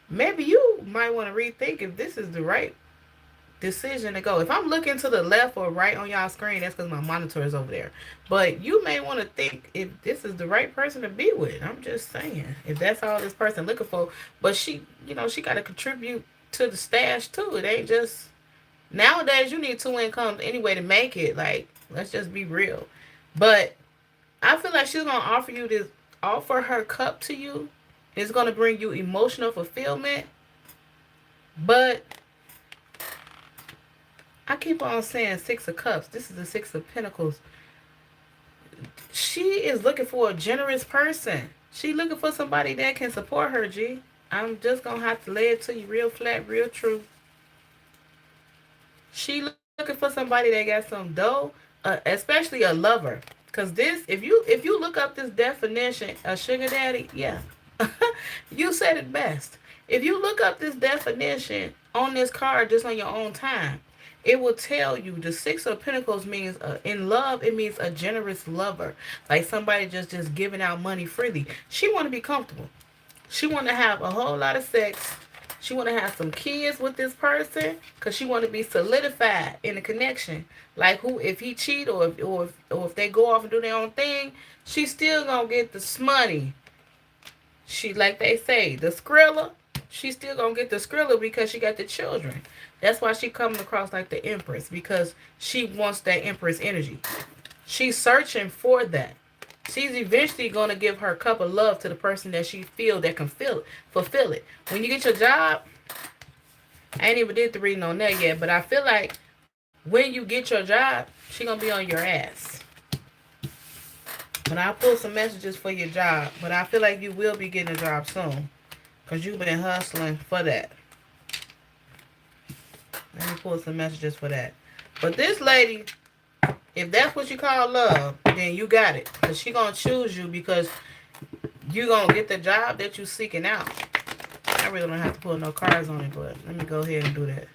Maybe you might want to rethink if this is the right decision to go. If I'm looking to the left or right on y'all screen, that's because my monitor is over there. But you may want to think if this is the right person to be with. I'm just saying, if that's all this person looking for. But she, she got to contribute to the stash too. It ain't just nowadays. You need two incomes anyway to make it. Like, let's just be real. But I feel like she's gonna offer you this, offer her cup to you. It's gonna bring you emotional fulfillment. But I keep on saying Six of Cups. This is the Six of Pentacles. She is looking for a generous person. She looking for somebody that can support her, G. I'm just going to have to lay it to you real flat, real true. She looking for somebody that got some dough, especially a lover. Because this, if you look up this definition, a sugar daddy, yeah. You said it best. If you look up this definition on this card just on your own time, it will tell you the Six of Pentacles means in love. It means a generous lover, like somebody just giving out money freely. She want to be comfortable. She want to have a whole lot of sex. She want to have some kids with this person because she want to be solidified in a connection. Like who, if he cheat or if they go off and do their own thing, she still gonna get the smoney. She, like they say, the Skrilla. She still gonna get the Skrilla because she got the children. That's why she coming across like the Empress, because she wants that Empress energy. She's searching for that. She's eventually gonna give her cup of love to the person that she feel that can fulfill it. When you get your job, I ain't even did the reading on that yet, but I feel like when you get your job, she gonna be on your ass. But I'll pull some messages for your job. But I feel like you will be getting a job soon, because you've been hustling for that. Let me pull some messages for that. But this lady, if that's what you call love, then you got it. Because she going to choose you because you going to get the job that you seeking out. I really don't have to pull no cards on it, but let me go ahead and do that.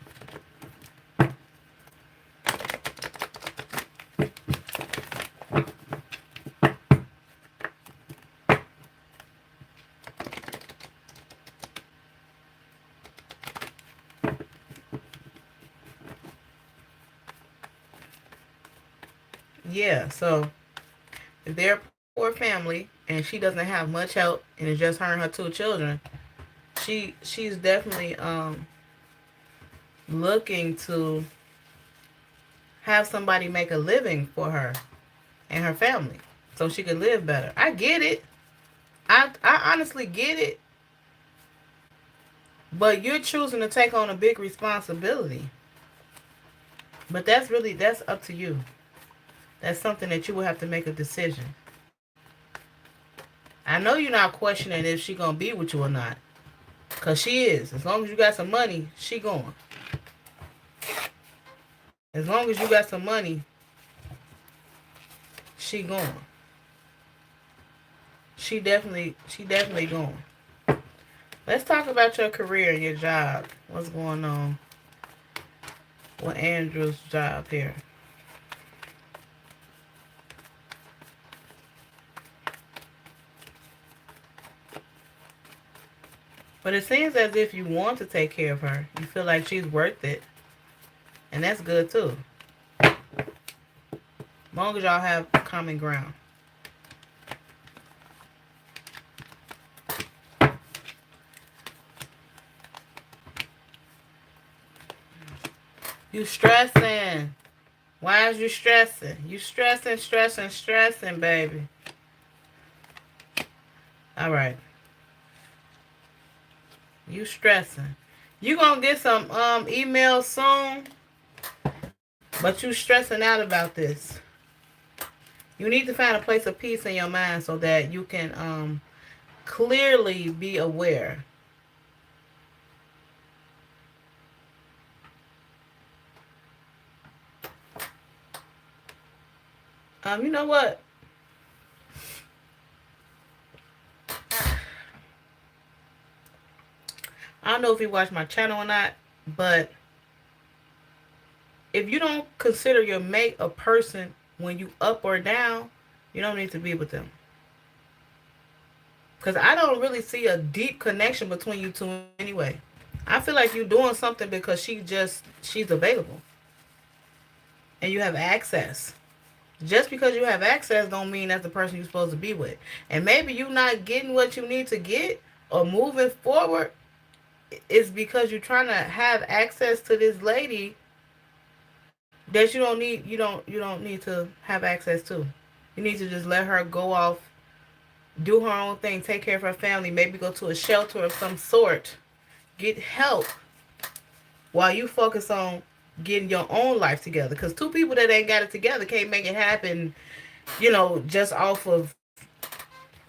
Yeah, so if they're a poor family and she doesn't have much help and it's just her and her two children, she's definitely looking to have somebody make a living for her and her family so she could live better. I get it. I honestly get it. But you're choosing to take on a big responsibility. But that's up to you. That's something that you will have to make a decision. I know you're not questioning if she gonna be with you or not. Because she is. As long as you got some money, she going. As long as you got some money, she going. She definitely going. Let's talk about your career and your job. What's going on with Andrew's job here? But it seems as if you want to take care of her. You feel like she's worth it. And that's good too. As long as y'all have common ground. You stressing. Why is you stressing? You stressing, baby. All right. You stressing. You gonna get some emails soon, but you stressing out about this. You need to find a place of peace in your mind so that you can clearly be aware. You know what? I don't know if you watch my channel or not, but if you don't consider your mate a person when you up or down, you don't need to be with them. Because I don't really see a deep connection between you two anyway. I feel like you're doing something because she's available and you have access. Just because you have access don't mean that's the person you're supposed to be with. And maybe you not getting what you need to get or moving forward is because you're trying to have access to this lady that you don't need to have access to. You need to just let her go off, do her own thing, take care of her family, maybe go to a shelter of some sort, get help while you focus on getting your own life together. Because two people that ain't got it together can't make it happen, just off of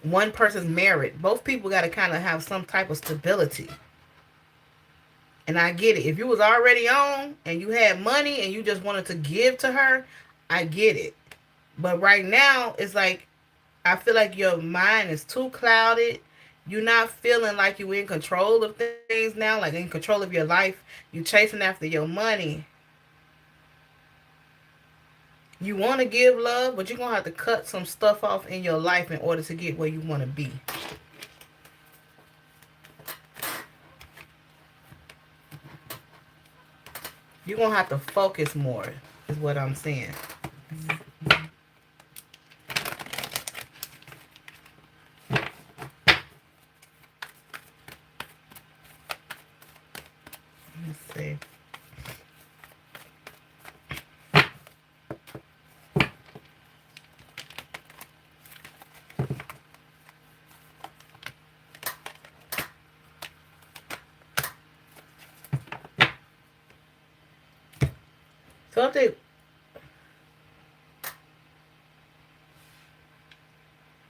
one person's merit. Both people got to kind of have some type of stability. And I get it. If you was already on and you had money and you just wanted to give to her, I get it. But right now, it's like, I feel like your mind is too clouded. You're not feeling like you're in control of things now, like in control of your life. You're chasing after your money. You want to give love, but you're going to have to cut some stuff off in your life in order to get where you want to be. You're going to have to focus more, is what I'm saying. Let's see. Something.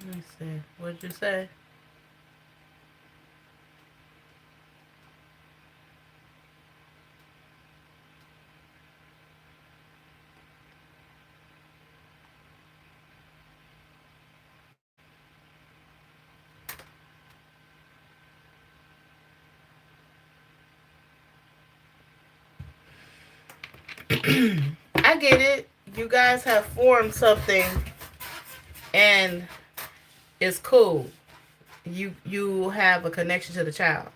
Let me see. What did you say? I get it. You guys have formed something and it's cool. You have a connection to the child.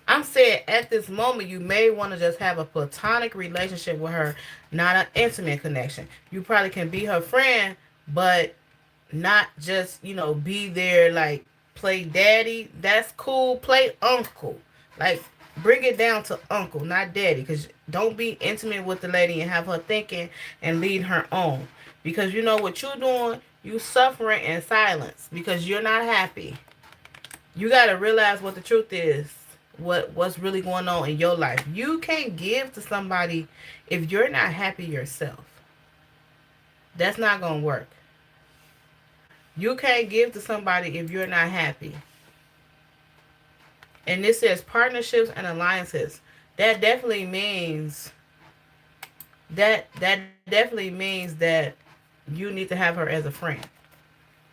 I'm saying at this moment you may want to just have a platonic relationship with her, not an intimate connection. You probably can be her friend, but not just, be there like play daddy. That's cool. Play uncle. Like bring it down to uncle, not daddy. Because don't be intimate with the lady and have her thinking and lead her on. Because you know what you're doing? You suffering in silence because you're not happy. You got to realize what the truth is. What's really going on in your life. You can't give to somebody if you're not happy yourself. That's not going to work. You can't give to somebody if you're not happy. And this says partnerships and alliances. That definitely means that you need to have her as a friend.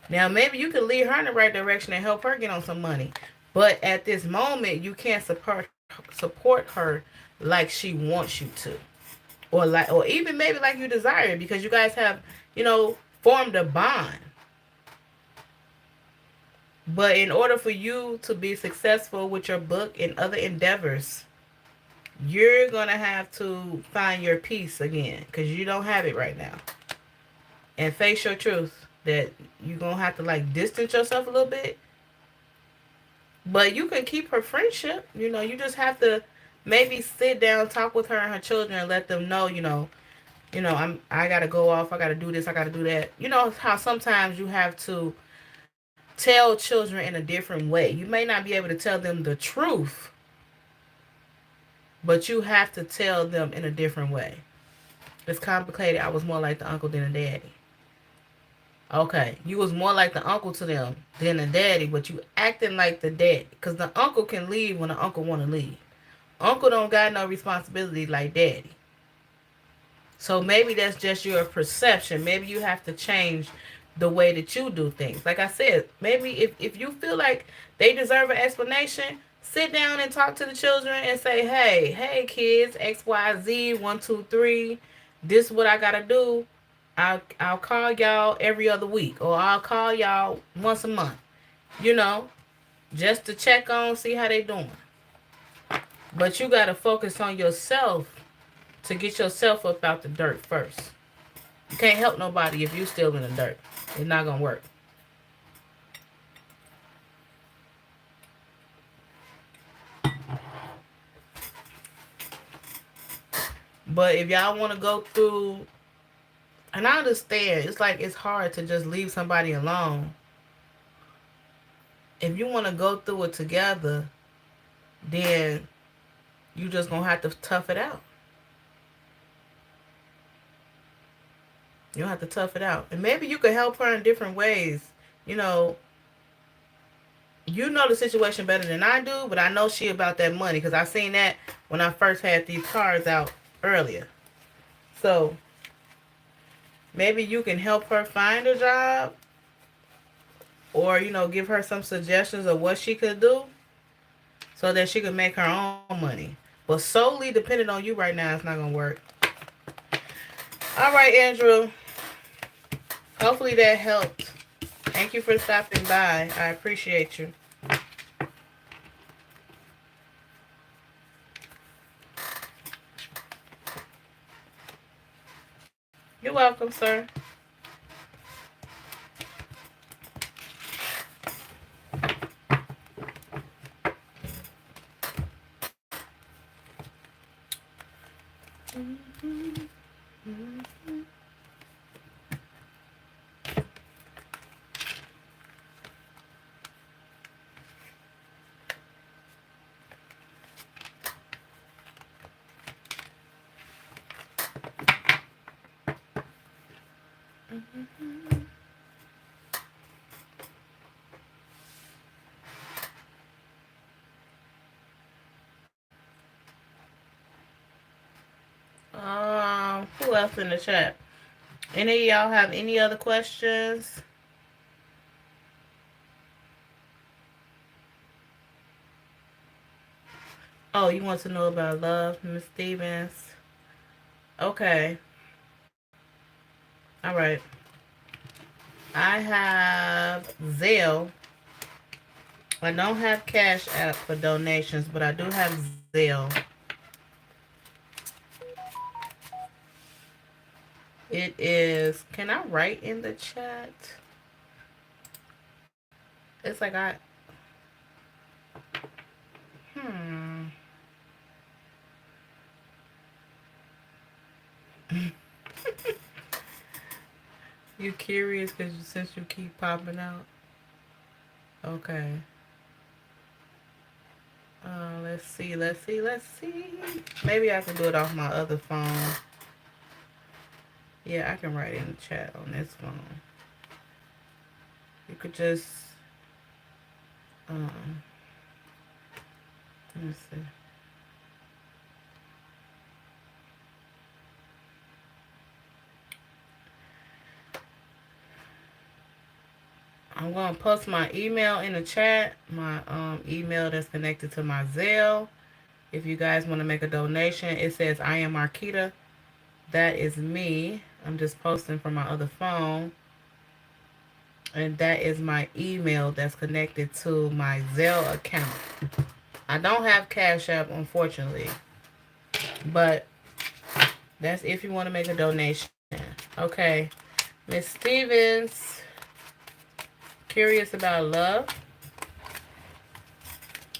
Now maybe you can lead her in the right direction and help her get on some money. But at this moment you can't support her like she wants you to. Or even maybe like you desire, because you guys have, formed a bond. But in order for you to be successful with your book and other endeavors, you're going to have to find your peace again, because you don't have it right now. And face your truth that you're going to have to like distance yourself a little bit. But you can keep her friendship. You just have to maybe sit down, talk with her and her children and let them know, I got to go off. I got to do this. I got to do that. You know how sometimes you have to tell children in a different way. You may not be able to tell them the truth, but you have to tell them in a different way. It's complicated. I was more like the uncle than a daddy. Okay, you was more like the uncle to them than the daddy, but you acting like the daddy. Because the uncle can leave when the uncle want to leave. Uncle don't got no responsibility like daddy. So maybe that's just your perception. Maybe you have to change the way that you do things. Like I said, maybe if you feel like they deserve an explanation, sit down and talk to the children and say, hey kids, XYZ, 1, 2, 3, this is what I gotta do. I'll call y'all every other week, or I'll call y'all once a month, you know, just to check on, see how they doing. But you gotta focus on yourself to get yourself up out the dirt first. You can't help nobody if you still in the dirt. It's not gonna work. But if y'all want to go through, and I understand, it's like it's hard to just leave somebody alone. If you want to go through it together, then you just gonna have to tough it out. You have to tough it out, and maybe you could help her in different ways. You know, you know the situation better than I do, but I know she about that money because I seen that when I first had these cards out earlier. So maybe you can help her find a job, or give her some suggestions of what she could do so that she could make her own money. But solely depending on you right now, it's not gonna work. All right, Andrew. Hopefully that helped. Thank you for stopping by. I appreciate you. You're welcome, sir. Who else in the chat? Any of y'all have any other questions? Oh, you want to know about love, Miss Stevens? Okay. All right. I have Zelle. I don't have Cash App for donations, but I do have Zelle. It is, can I write in the chat? It's like hmm. You curious because since you keep popping out? Okay. Let's see. Maybe I can do it off my other phone. Yeah, I can write in the chat on this phone. You could just, let me see. I'm going to post my email in the chat, my email that's connected to my Zelle. If you guys want to make a donation, it says I am Marquita. That is me. I'm just posting from my other phone. And that is my email that's connected to my Zelle account. I don't have Cash App, unfortunately. But that's if you want to make a donation. Okay. Miss Stevens, curious about love.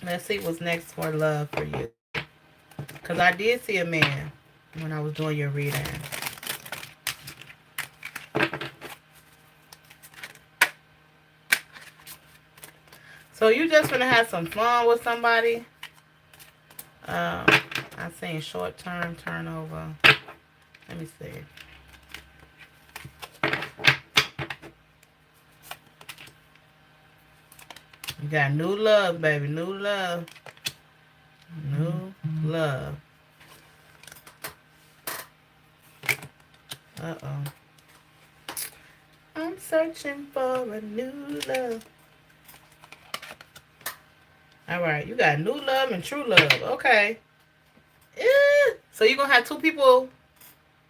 Let's see what's next for love for you. Because I did see a man when I was doing your reading. So you just gonna have some fun with somebody. I seen short-term turnover. Let me see. You got new love, baby. New love. New love. Uh-oh. I'm searching for a new love. All right, you got new love and true love. Okay. So you're going to have two people.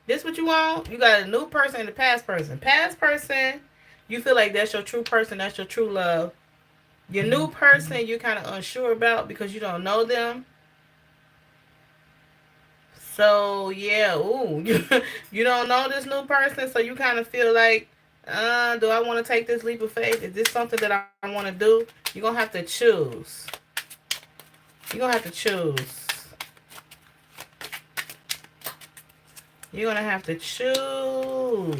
This what you want? You got a new person and a past person. Past person, you feel like that's your true person. That's your true love. Your new person, you're kind of unsure about because you don't know them. So, yeah. Ooh. You don't know this new person. So you kind of feel like, do I want to take this leap of faith? Is this something that I want to do? You're going to have to choose. You're going to have to choose. You're going to have to choose.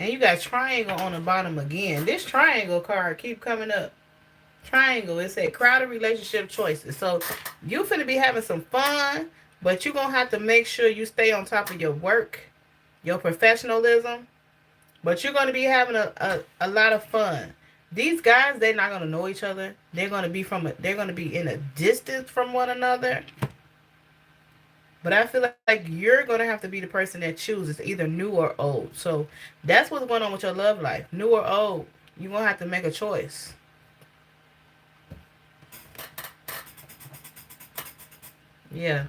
And you got triangle on the bottom again. This triangle card keep coming up. Triangle. It said crowded relationship choices. So you finna be having some fun, but you're going to have to make sure you stay on top of your work, your professionalism. But you're going to be having a lot of fun. These guys, they're not going to know each other. They're going to be they're going to be in a distance from one another. But I feel like you're going to have to be the person that chooses either new or old. So that's what's going on with your love life. New or old. You're going to have to make a choice. Yeah.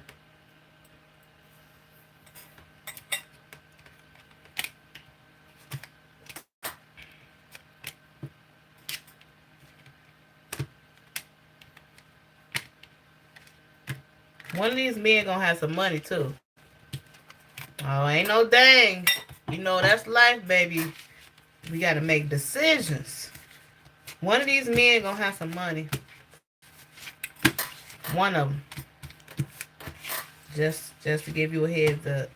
One of these men going to have some money too. Oh, ain't no dang. You know, that's life, baby. We got to make decisions. One of these men going to have some money. One of them. Just to give you a heads up.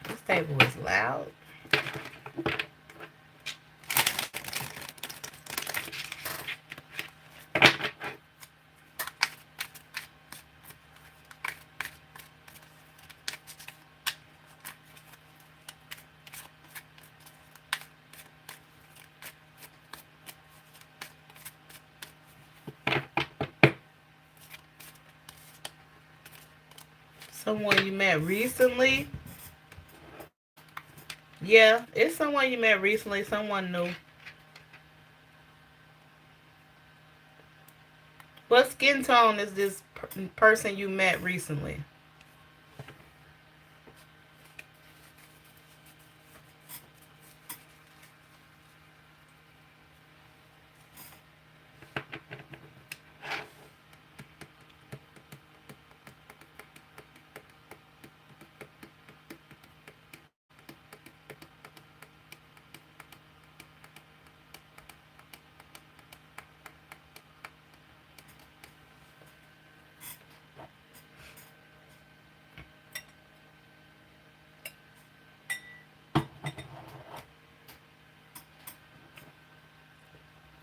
This table is loud. Someone you met recently. Yeah, it's someone you met recently, someone new. What skin tone is this person you met recently?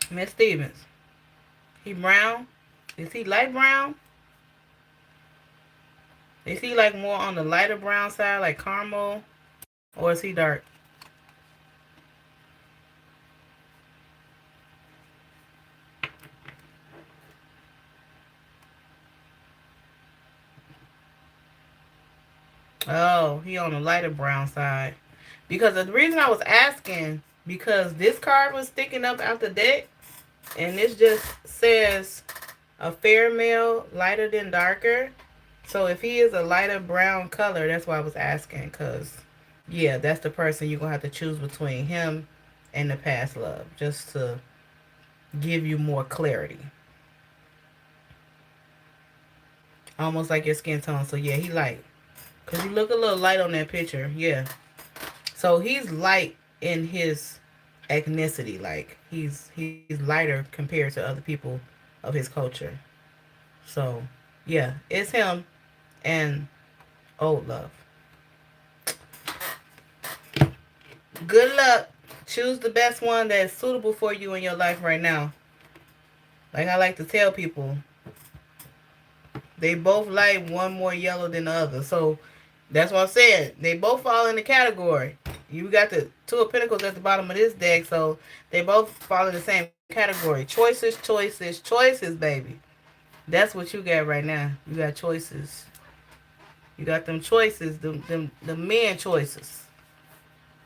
Miss Stevens. He brown? Is he light brown? Is he like more on the lighter brown side, like caramel? Or is he dark? Oh, he on the lighter brown side. Because the reason I was asking, because this card was sticking up out the deck, and this just says a fair male, lighter than darker. So if he is a lighter brown color, that's why I was asking. Because, yeah, that's the person you're going to have to choose between him and the past love. Just to give you more clarity. Almost like your skin tone. So, yeah, he light. Because he look a little light on that picture. Yeah. So he's light in his ethnicity. Like, he's lighter compared to other people of his culture. So, yeah, it's him and old love. Good luck. Choose the best one that's suitable for you in your life right now. Like I like to tell people, they both light, one more yellow than the other. So That's what I'm saying. They both fall in the category. You got the two of pentacles at the bottom of this deck, so they both fall in the same category. Choices, choices, choices, baby. That's what you got right now. You got choices. You got them choices, the men choices.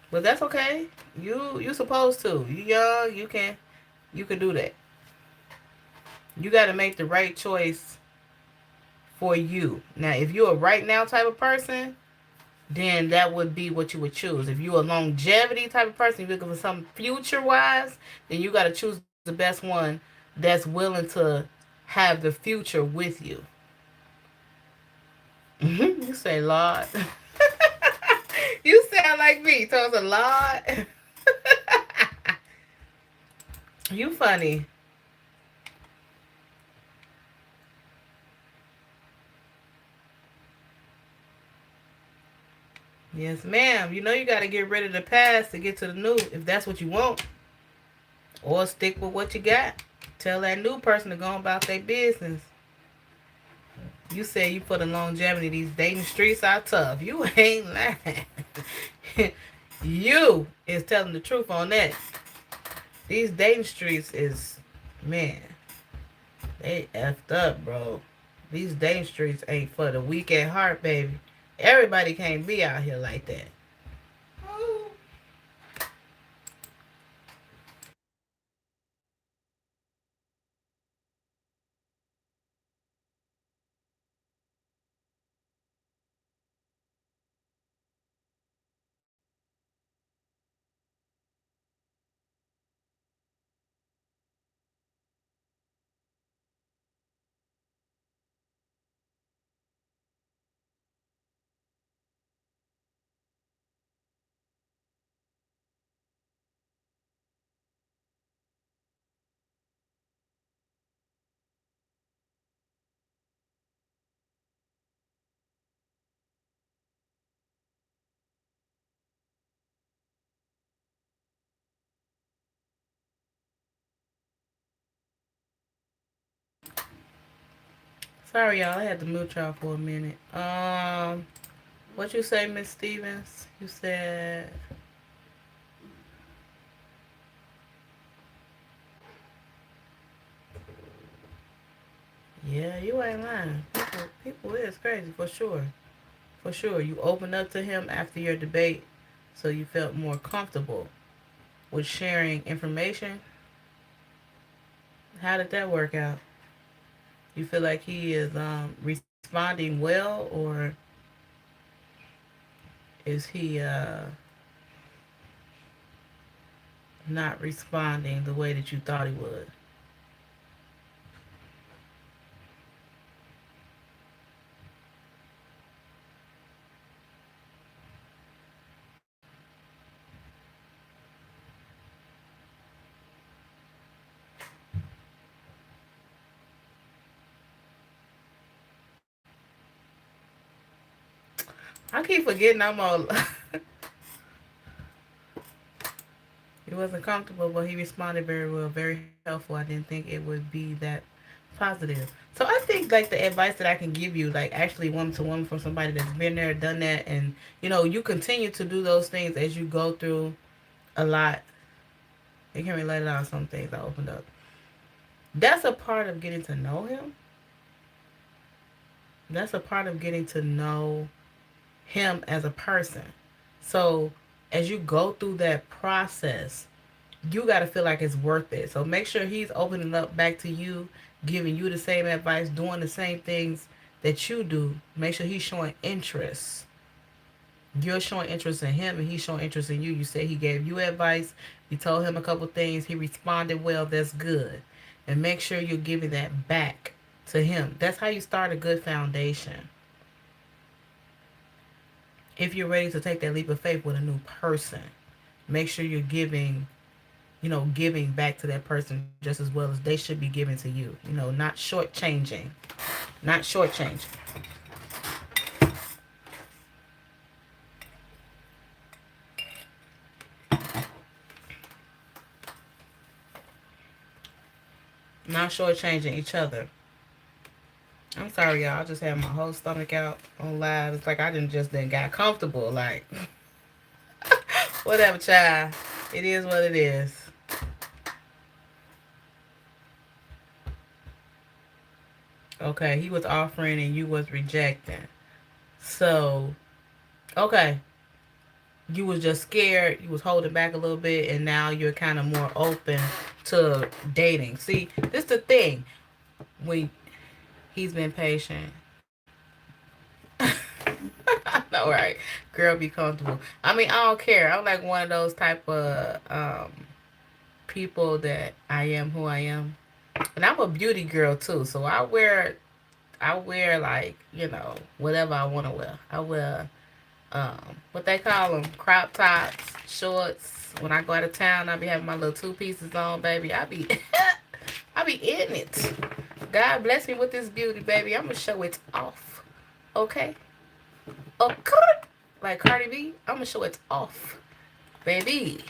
But that's okay. You supposed to. You young, you can do that. You gotta make the right choice for you. Now if you're a right now type of person, then that would be what you would choose. If you're a longevity type of person, you're looking for something future wise, then you gotta choose the best one that's willing to have the future with you. You say Lord. You sound like me. So it's a Lord. You funny. Yes, ma'am. You know you got to get rid of the past to get to the new if that's what you want. Or stick with what you got. Tell that new person to go about their business. You say you put a longevity. These dating streets are tough. You ain't lying. You is telling the truth on that. These dating streets is, man, they effed up, bro. These dating streets ain't for the weak at heart, baby. Everybody can't be out here like that. Sorry, y'all. I had to mute y'all for a minute. What you say, Miss Stevens? You said, yeah, you ain't lying. People is crazy for sure. For sure. You opened up to him after your debate, so you felt more comfortable with sharing information. How did that work out? You feel like he is responding well, or is he not responding the way that you thought he would? I keep forgetting I'm all. He wasn't comfortable, but he responded very well, very helpful. I didn't think it would be that positive. So I think like the advice that I can give you, like actually one to one from somebody that's been there, done that, and you continue to do those things as you go through a lot. You can relate it on some things I opened up. That's a part of getting to know him. That's a part of getting to know him as a person. So as you go through that process, you got to feel like it's worth it. So make sure he's opening up back to you, giving you the same advice, doing the same things that you do. Make sure he's showing interest. You're showing interest in him and he's showing interest in you. You say he gave you advice. You told him a couple things. He responded well. That's good. And make sure you're giving that back to him. That's how you start a good foundation. If you're ready to take that leap of faith with a new person, make sure you're giving back to that person just as well as they should be giving to you. Not shortchanging. Not shortchanging. Not shortchanging each other. I'm sorry, y'all. I just had my whole stomach out on live. It's like I didn't got comfortable. Like, whatever, child. It is what it is. Okay, he was offering and you was rejecting. So, okay, you was just scared. You was holding back a little bit, and now you're kind of more open to dating. See, this the thing. When he's been patient. I know, right? Girl, be comfortable. I mean, I don't care. I'm like one of those type of people that I am who I am, and I'm a beauty girl too. So I wear like whatever I want to wear. I wear what they call them, crop tops, shorts. When I go out of town, I be having my little two pieces on, baby. I be I be in it. God bless me with this beauty, baby. I'm gonna show it off. Okay? Okay. Like Cardi B, I'm gonna show it off. Baby.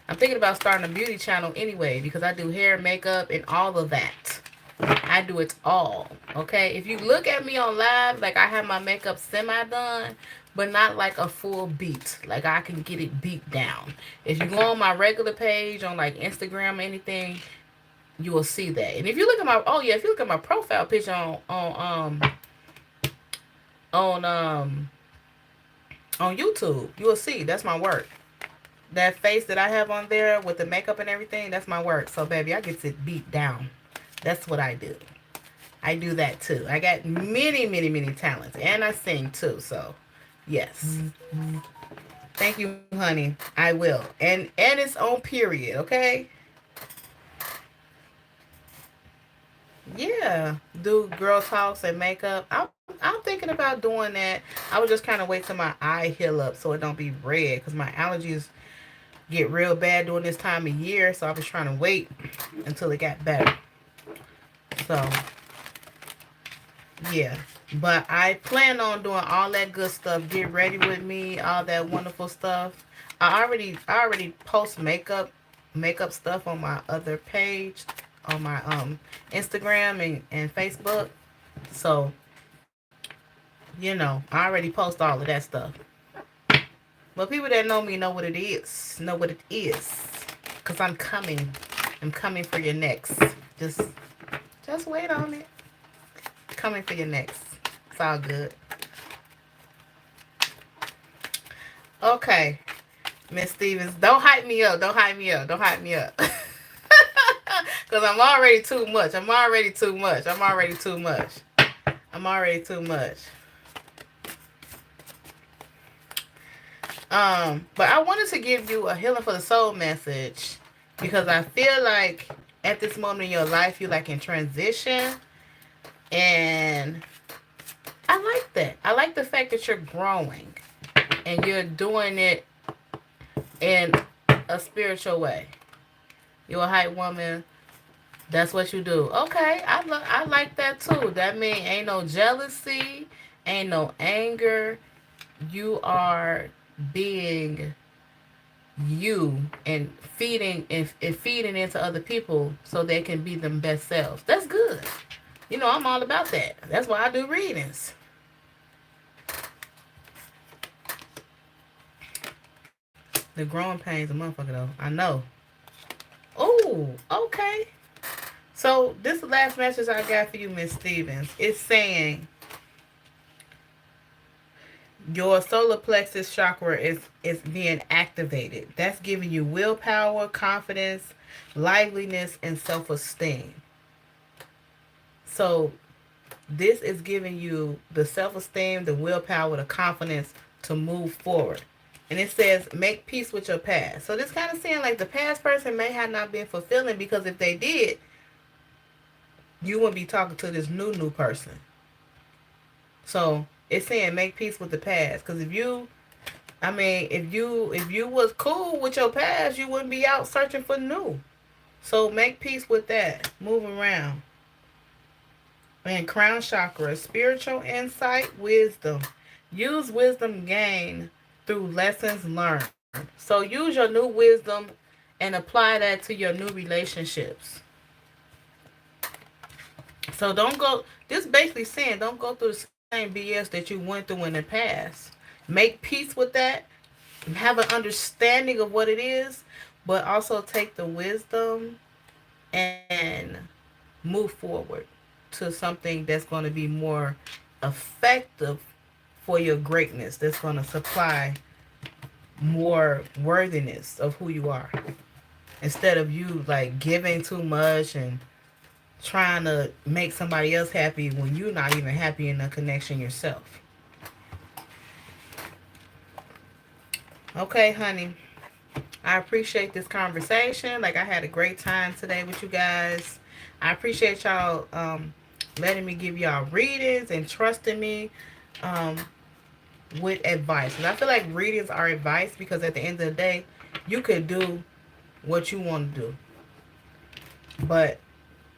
I'm thinking about starting a beauty channel anyway because I do hair, makeup, and all of that. I do it all. Okay? If you look at me on live, like I have my makeup semi done, but not like a full beat. Like I can get it beat down. If you go on my regular page on like Instagram or anything, you will see that. And if you look at my if you look at my profile picture on on YouTube, you will see that's my work. That face that I have on there with the makeup and everything, that's my work. So baby, I get it beat down. That's what I do. I do that too. I got many, many, many talents. And I sing too. So yes. Thank you, honey. I will. And it's on period, okay? Yeah. Do girl talks and makeup. I'm thinking about doing that. I would just kind of wait till my eye heal up so it don't be red because my allergies get real bad during this time of year. So I was trying to wait until it got better. So yeah. But I plan on doing all that good stuff. Get ready with me, all that wonderful stuff. I already post makeup stuff on my other page, on my Instagram and Facebook. So, I already post all of that stuff. But people that know me know what it is. Know what it is. Cause I'm coming. I'm coming for your next. Just wait on it. Coming for your next. It's all good. Okay. Miss Stevens, don't hype me up. Don't hype me up. Don't hype me up. Because I'm already too much. I'm already too much. I'm already too much. I'm already too much. But I wanted to give you a healing for the soul message because I feel like at this moment in your life you're like in transition, and I like that. I like the fact that you're growing and you're doing it in a spiritual way. You're a hype woman. That's what you do. Okay, I like that too. That means ain't no jealousy, ain't no anger. You are being you and feeding into other people so they can be them best selves. That's good. I'm all about that. That's why I do readings. The growing pains a motherfucker though. I know. Oh, okay. So this is the last message I got for you, Miss Stevens. It's saying your solar plexus chakra is being activated. That's giving you willpower, confidence, liveliness, and self-esteem. So this is giving you the self-esteem, the willpower, the confidence to move forward. And it says, make peace with your past. So this kind of saying like the past person may have not been fulfilling, because if they did, you wouldn't be talking to this new person. So it's saying make peace with the past. Because if you was cool with your past, you wouldn't be out searching for new. So make peace with that. Move around. And crown chakra, spiritual insight, wisdom. Use wisdom gained through lessons learned. So use your new wisdom and apply that to your new relationships. So don't go, this basically saying don't go through the same BS that you went through in the past. Make peace with that, have an understanding of what it is, but also take the wisdom and move forward to something that's going to be more effective for your greatness, that's going to supply more worthiness of who you are, instead of you like giving too much and trying to make somebody else happy when you're not even happy in the connection yourself. Okay, honey. I appreciate this conversation. Like, I had a great time today with you guys. I appreciate y'all letting me give y'all readings and trusting me um, with advice. And I feel like readings are advice because at the end of the day, you could do what you want to do. But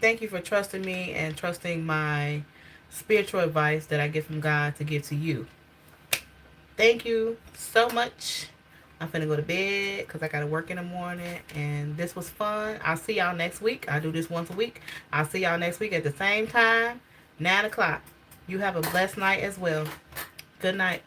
thank you for trusting me and trusting my spiritual advice that I get from God to give to you. Thank you so much. I'm finna go to bed because I gotta work in the morning. And this was fun. I'll see y'all next week. I do this once a week. I'll see y'all next week at the same time, 9 o'clock. You have a blessed night as well. Good night.